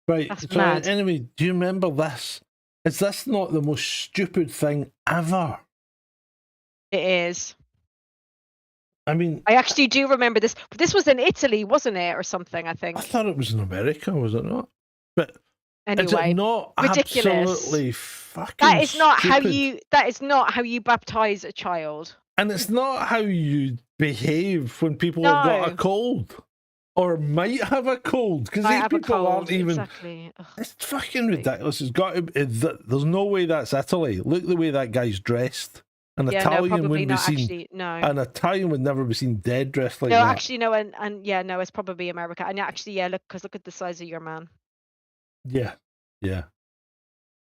Right. That's so mad. Anyway, do you remember this? Is this not the most stupid thing ever? It is. I mean, I actually do remember this. But this was in Italy, wasn't it, or something? I think. I thought it was in America, was it not? But anyway, is it not ridiculous. Absolutely fucking That is not stupid? That is not how you baptize a child. And it's not how you behave when people have got a cold or might have a cold, because these people aren't even. Exactly. It's fucking ridiculous. It's got to. There's no way that's Italy. Look the way that guy's dressed. An Italian wouldn't be seen. Actually, no. An Italian would never be seen dead dressed like that. No, actually, no, and yeah, no, it's probably America. And actually, yeah, look at the size of your man. Yeah.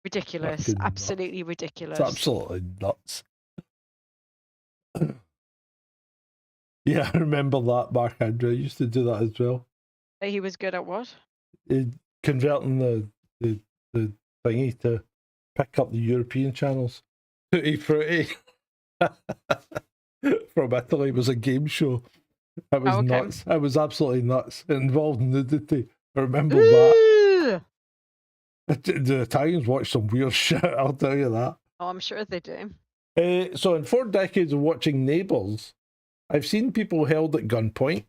Ridiculous. Fucking absolutely nuts. Ridiculous. It's absolutely nuts. Yeah, I remember that. Mark Andrew used to do that as well. He was good at what? Converting the thingy to pick up the European channels. Tutti Frutti from Italy was a game show. It was nuts. It was absolutely nuts. It involved nudity. I remember that. The Italians watch some weird shit, I'll tell you that. Oh, I'm sure they do. So in 4 decades of watching Neighbours, I've seen people held at gunpoint,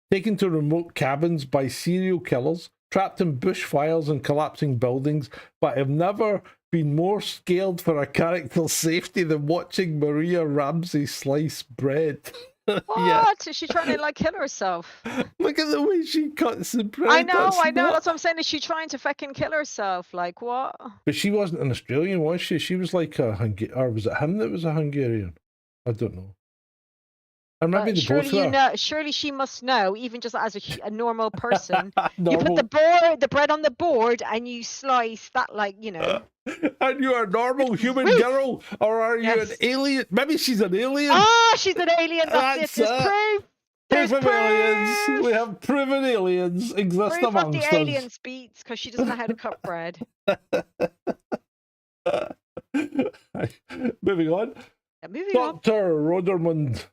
taken to remote cabins by serial killers, trapped in bushfires and collapsing buildings, but I've never been more scared for a character's safety than watching Maria Ramsey slice bread. What? Yeah. Is she trying to kill herself? Look at the way she cuts the bread. I know. That's what I'm saying. Is she trying to fucking kill herself? Like what? But she wasn't an Australian, was she? She was like a Hungarian, or was it him that was a Hungarian? I don't know. Or maybe they both were. Surely she must know, even just as a normal person. You put the bread on the board and you slice that, And you're a normal human girl, or are you an alien? Maybe she's an alien. Oh, she's an alien. That's it. There's proof. Proof of aliens. We have proven aliens exist amongst us. Proof of the alien speaks because she doesn't know how to cut bread. Moving on. Dr. Rodermund.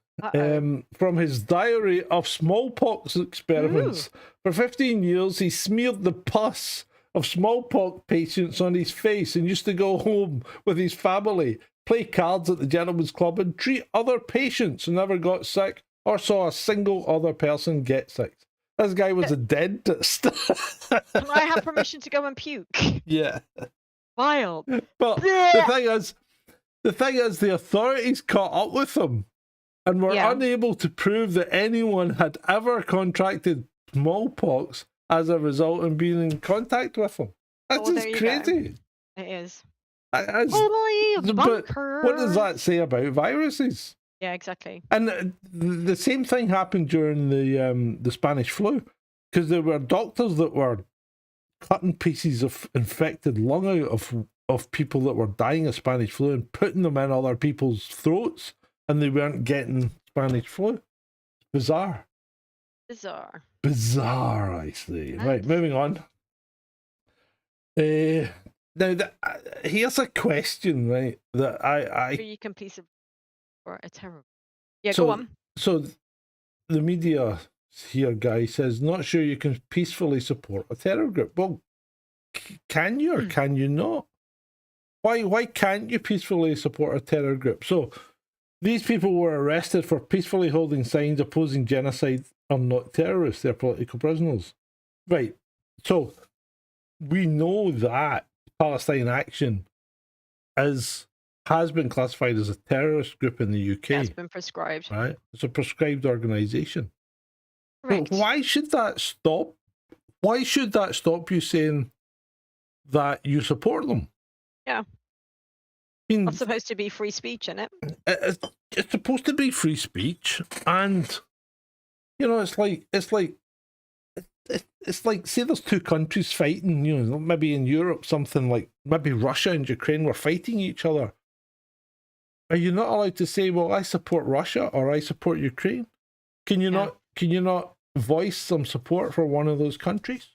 From his diary of smallpox experiments. Ooh. For 15 years, he smeared the pus of smallpox patients on his face and used to go home with his family, play cards at the gentleman's club, and treat other patients who never got sick or saw a single other person get sick. This guy was a dentist. Can I have permission to go and puke? Yeah. Wild. But the thing is, the authorities caught up with him and were unable to prove that anyone had ever contracted smallpox as a result of being in contact with him. That's just crazy. It is. But what does that say about viruses? Yeah, exactly. And the same thing happened during the Spanish flu, because there were doctors that were cutting pieces of infected lung out of people that were dying of Spanish flu and putting them in other people's throats, and they weren't getting Spanish flu. Bizarre, I say. Nice. Right, moving on. Now, here's a question, right? That I you can piece of or a terrible. Yeah, go on. So, the media here guy says, not sure you can peacefully support a terror group. Well, can you or can you not? Why can't you peacefully support a terror group? So these people were arrested for peacefully holding signs opposing genocide are not terrorists, they're political prisoners. Right. So we know that Palestine Action has been classified as a terrorist group in the UK. Has been prescribed. Right? It's a prescribed organisation. Correct. But why should that stop? Why should that stop you saying that you support them? Yeah. I mean, Not supposed to be free speech, isn't it? it's supposed to be free speech, and you know, it's like say there's two countries fighting, you know, maybe in Europe, something like maybe Russia and Ukraine were fighting each other. Are you not allowed to say, well, I support Russia or I support Ukraine? Can you not voice some support for one of those countries?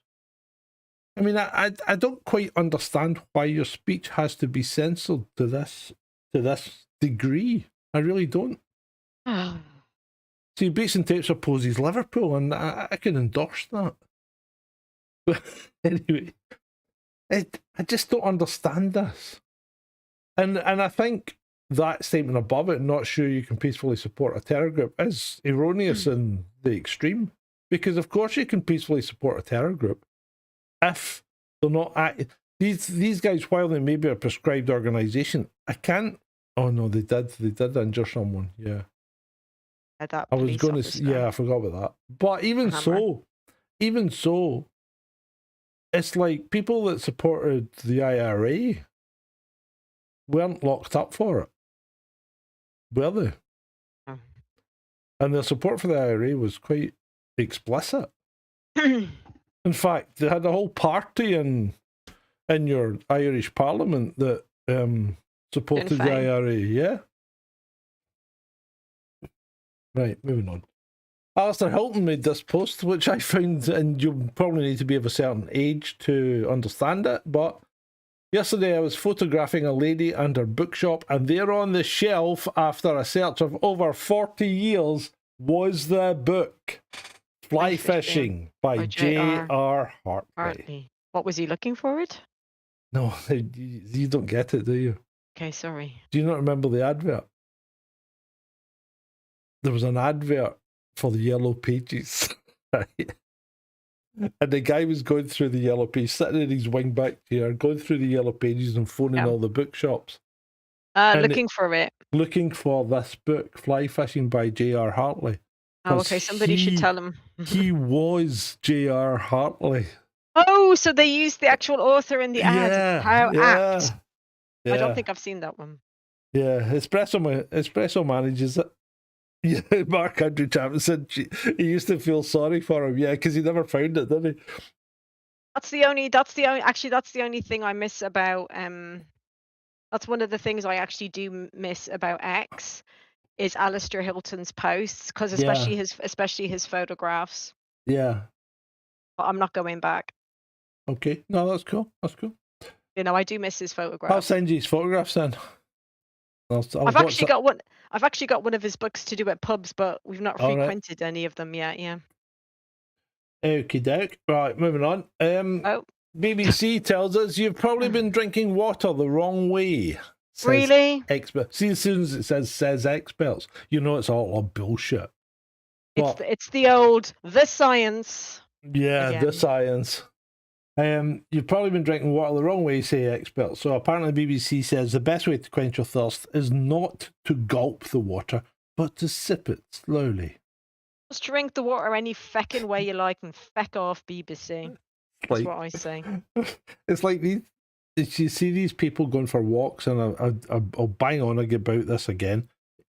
I mean, I don't quite understand why your speech has to be censored to this degree. I really don't. See, Bates and Tapes opposes Liverpool, and I can endorse that. But anyway, I just don't understand this. And I think that statement above it, not sure you can peacefully support a terror group, is erroneous in the extreme. Because of course you can peacefully support a terror group if they're not these guys, while they may be a prescribed organisation, I can't. Oh no, they did injure someone. Yeah, That I was going officer. to. Yeah, I forgot about that. But even so, it's like people that supported the IRA weren't locked up for it, were they? Oh. And their support for the IRA was quite explicit. In fact, they had a whole party in your Irish Parliament that supported the IRA. Yeah. Right, moving on. Alistair Hilton made this post, which I found, and you probably need to be of a certain age to understand it, but yesterday I was photographing a lady and her bookshop, and there on the shelf, after a search of over 40 years, was the book Fly Fishing by J.R. Hartley. What was he looking for it? No, you don't get it, do you? Okay, sorry. Do you not remember the advert? There was an advert for the Yellow Pages, right? And the guy was going through the Yellow Pages, sitting in his wingback chair, going through the Yellow Pages and phoning all the bookshops. Looking for it. Looking for this book, Fly Fishing by J.R. Hartley. Oh, okay, somebody should tell him. He was J.R. Hartley. Oh, so they used the actual author in the ad. Yeah, How yeah, apt. yeah. I don't think I've seen that one. Yeah, Espresso manages it. Yeah, Mark Andrew Chapman said he used to feel sorry for him. Yeah, because he never found it, did he? That's the only thing I miss about that's one of the things I actually do miss about X is Alistair Hilton's posts, because especially his photographs. Yeah. But I'm not going back. Okay. No, that's cool. That's cool. You know, I do miss his photographs. I'll send you his photographs then. I've actually got one of his books to do at pubs, but we've not frequented any of them yet. Yeah. Okie doke. Right, moving on. BBC tells us you've probably been drinking water the wrong way. Really? Expert. See, as soon as it says experts, you know it's all bullshit. It's the science. Yeah, again. the science. You've probably been drinking water the wrong way, say experts. So apparently BBC says the best way to quench your thirst is not to gulp the water, but to sip it slowly. Just drink the water any feckin' way you like and feck off, BBC. That's what I say. It's like you see these people going for walks, and I'll bang on about this again.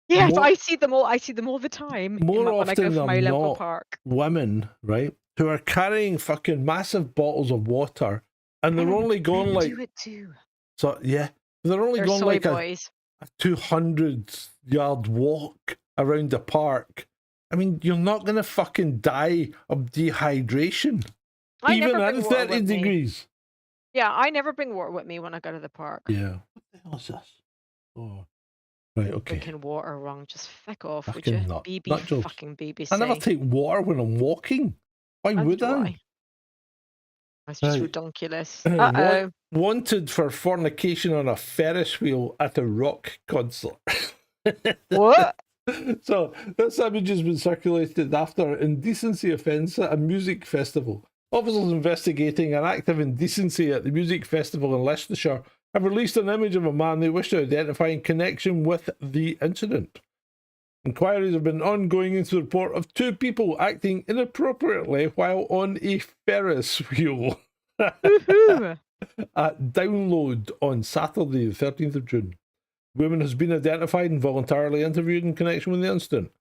Yes, I see them all. I see them all the time. More when I often go for my than local not, park. women, right, who are carrying fucking massive bottles of water, and they're only going like. Do it too. So yeah, they're only going like a 200-yard walk around the park. I mean, you're not going to fucking die of dehydration. Even in 30 degrees. Yeah, I never bring water with me when I go to the park. Yeah. What the hell is this? Oh. Right, okay. Drinking water wrong. Just feck off, fucking would you? Fucking BBC. I never take water when I'm walking. Why would I? That's just Right. redonkulous. Uh-oh. Wanted for fornication on a Ferris wheel at a rock concert. What? So this image has been circulated after indecency offence at a music festival. Officers investigating an act of indecency at the music festival in Leicestershire have released an image of a man they wish to identify in connection with the incident. Inquiries have been ongoing into the report of two people acting inappropriately while on a Ferris wheel Woohoo. at Download on Saturday, the 13th of June. The woman has been identified and voluntarily interviewed in connection with the incident.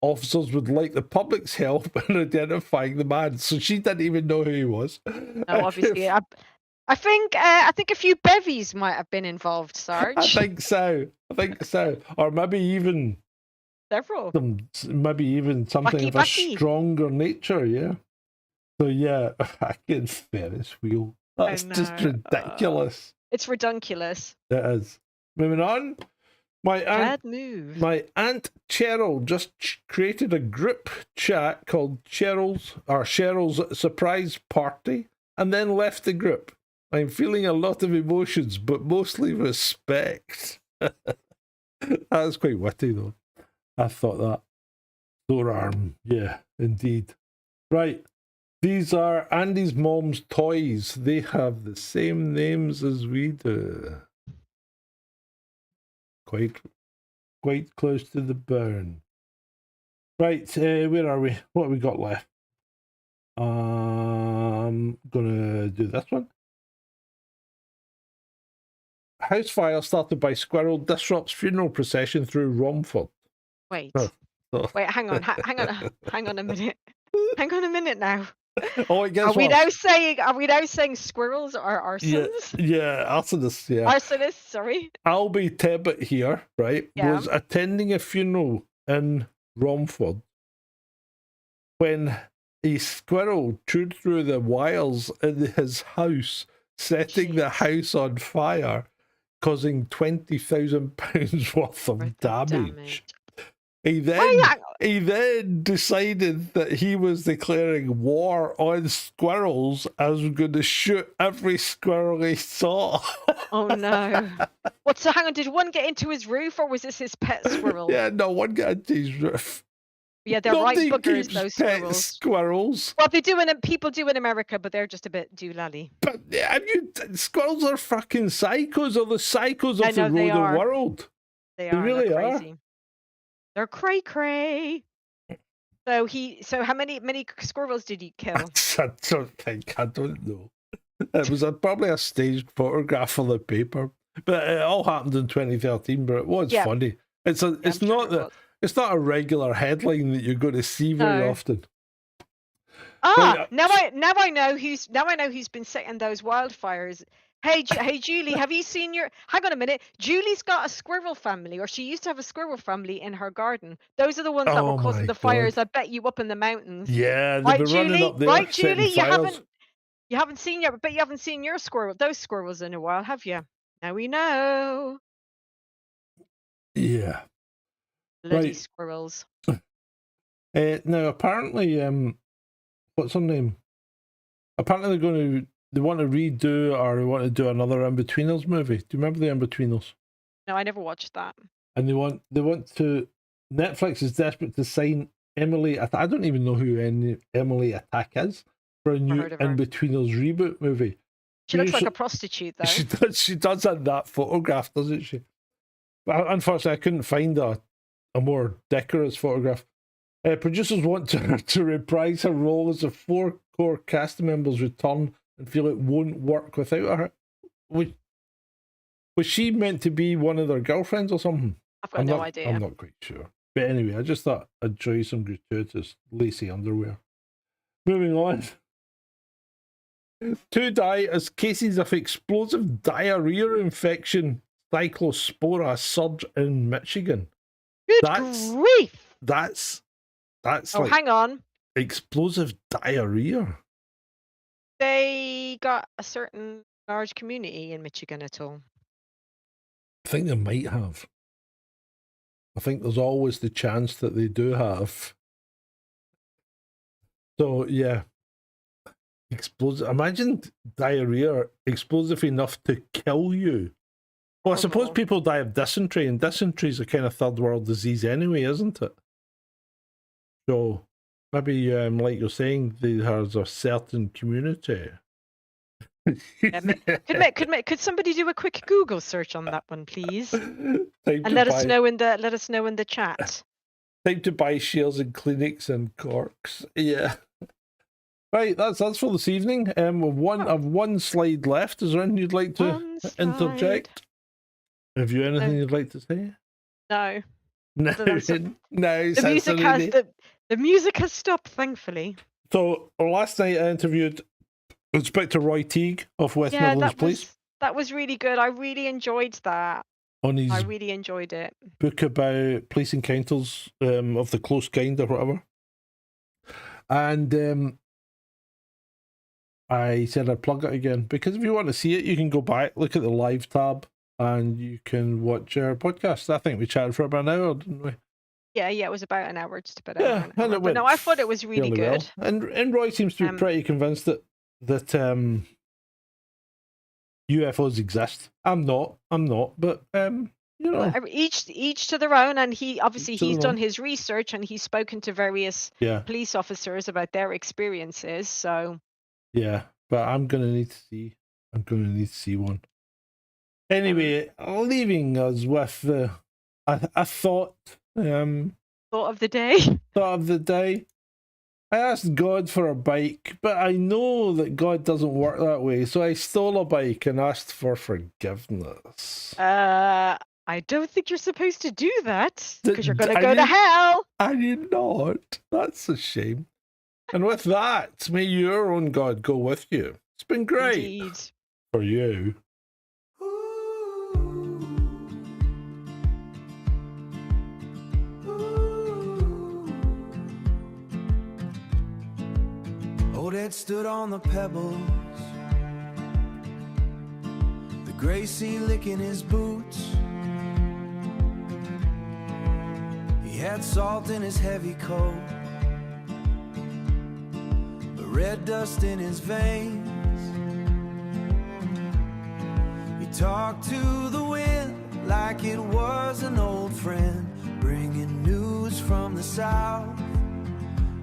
Officers would like the public's help in identifying the man. So she didn't even know who he was. No, obviously. I think a few bevies might have been involved, Sarge. I think so. Or maybe even Several. something of a stronger nature, yeah. So yeah, fucking Ferris wheel. That's just ridiculous. It's redonkulous. It is. Moving on. Bad move. My Aunt Cheryl just created a group chat called Cheryl's Surprise Party and then left the group. I'm feeling a lot of emotions, but mostly respect. That's quite witty, though. I thought that. Sore arm. Yeah, indeed. Right. These are Andy's mom's toys. They have the same names as we do. Quite close to the bone. Right, where are we? What have we got left? Gonna do this one. House fire started by squirrel disrupts funeral procession through Romford. Wait. Oh. Wait, hang on a minute. Hang on a minute now. Oh, it gets Are we now saying squirrels are arsons? Yeah, arsonists, yeah. Arsonists, sorry. Albie Tebbit here, right, Yeah. was attending a funeral in Romford when a squirrel chewed through the wires in his house, setting the house on fire, causing £20,000 worth of damage. He then decided that he was declaring war on squirrels as we're going to shoot every squirrel he saw. Oh no. What, so hang on, did one get into his roof or was this his pet squirrel? Yeah, no, one got into his roof. Yeah, they're Nobody right buggers, keeps those pet squirrels. Squirrels. Well, people do in America, but they're just a bit doolally. But squirrels are fucking psychos, or the psychos of the rodent world. They really are. Crazy. They're cray cray. So how many squirrels did he kill? I don't know. It was probably a staged photograph of the paper, but it all happened in 2013. But it was funny. It's not a regular headline that you're going to see very often. Ah, now I know who's been setting those wildfires. Hey, Julie, have you seen hang on a minute. Julie's got a squirrel family, or she used to have a squirrel family in her garden. Those are the ones that were causing the fires, I bet you, up in the mountains. Yeah, they've been running up there. Right, Julie? You haven't seen your those squirrels in a while, have you? Now we know. Yeah. Bloody squirrels. Now apparently, what's her name? Apparently they want to redo, or they want to do another In-Betweeners movie. Do you remember the In-Betweeners? No, I never watched that. And they want to. Netflix is desperate to sign Emily. I don't even know who Emily Attack is for a new In-Betweeners reboot movie. She looks like a prostitute, though. She does in that photograph, doesn't she? But unfortunately, I couldn't find a more decorous photograph. Producers want to reprise her role as the 4 core cast members return and feel it won't work without her. Was she meant to be one of their girlfriends or something? I've got no idea. I'm not quite sure. But anyway, I just thought I'd show you some gratuitous lacy underwear. Moving on. 2 die as cases of explosive diarrhea infection cyclospora surge in Michigan. Good grief! That's like, hang on. Explosive diarrhea. They got a certain large community in Michigan at all? I think they might have. I think there's always the chance that they do have. So yeah. explosive. Imagine diarrhea explosive enough to kill you. Well, I suppose Horrible. people die of dysentery, and dysentery is a kind of third world disease anyway, isn't it? So maybe, like you're saying, there's a certain community. Yeah, could somebody do a quick Google search on that one, please? Time And to let us buy- know in the chat. Time to buy shares in clinics and corks. Yeah. Right, that's us for this evening. I've one slide left. Is there anything you'd like to One interject? Have you anything No. you'd like to say? No. No, Other than no. The music has the music has stopped, thankfully. So last night I interviewed Inspector Roy Teague of West Yeah, Midlands Police that was really good. I really enjoyed that. on his I really enjoyed it. book about police encounters of the close kind or whatever. And I said I'd plug it again because if you want to see it, you can go back, look at the live tab, and you can watch our podcast. I think we chatted for about an hour, didn't we? Yeah, it was about an hour, just about Yeah, an and hour. it But went no, I thought it was really fairly good. well. And Roy seems to be pretty convinced that UFOs exist. I'm not, but you know, Each to their own, and he's their done own. his research and he's spoken to various yeah, police officers about their experiences. So yeah. But I'm gonna need to see one. Anyway, leaving us with a thought. thought of the day. Thought of the day. I asked God for a bike, but I know that God doesn't work that way, so I stole a bike and asked for forgiveness. I don't think you're supposed to do that because you're going to I go to didn't- hell. I did not. That's a shame. And with that, may your own God go with you. It's been great Indeed. for you. Old Ed stood on the pebbles, the gray sea licking his boots. He had salt in his heavy coat, but red dust in his veins. He talked to the wind like it was an old friend, bringing news from the south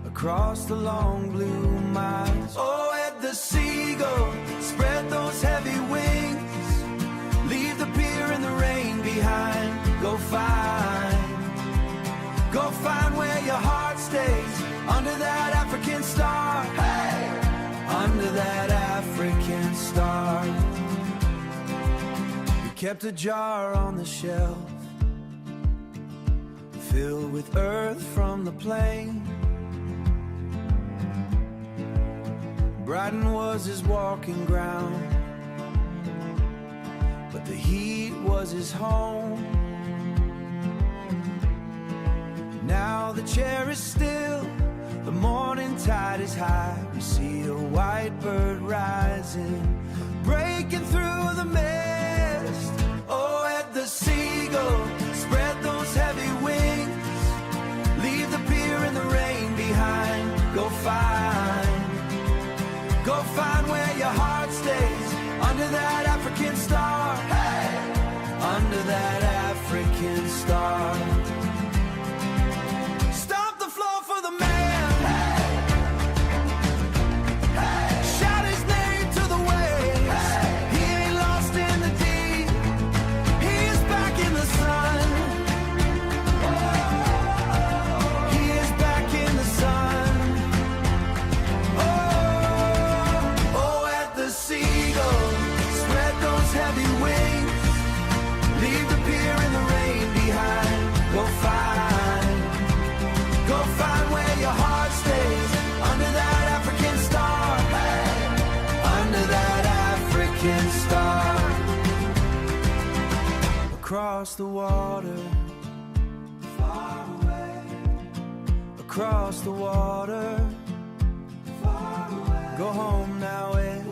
across the long blue miles. Oh, Ed the seagull, spread those heavy wings, leave the pier and the rain behind. Go find where your heart stays, under that African star. Hey, under that African star. He kept a jar on the shelf, filled with earth from the plain. Brighton was his walking ground, but the heat was his home. Now the chair is still, the morning tide is high. We see a white bird rising, breaking through the mist. Oh, Ed the seagull, spread those heavy wings, leave the pier and the rain behind. Go find where your heart stays, under that African star. Hey, under that African star. Stomp the floor for the man. Hey, shout his name to the waves. He ain't lost in the deep, he is back in the sun. He is back in the sun. Heavy wings, leave the pier and the rain behind. Go find where your heart stays, under that African star. Hey, under that African star. Across the water, far away. Across the water, far away. Go home now, Ed.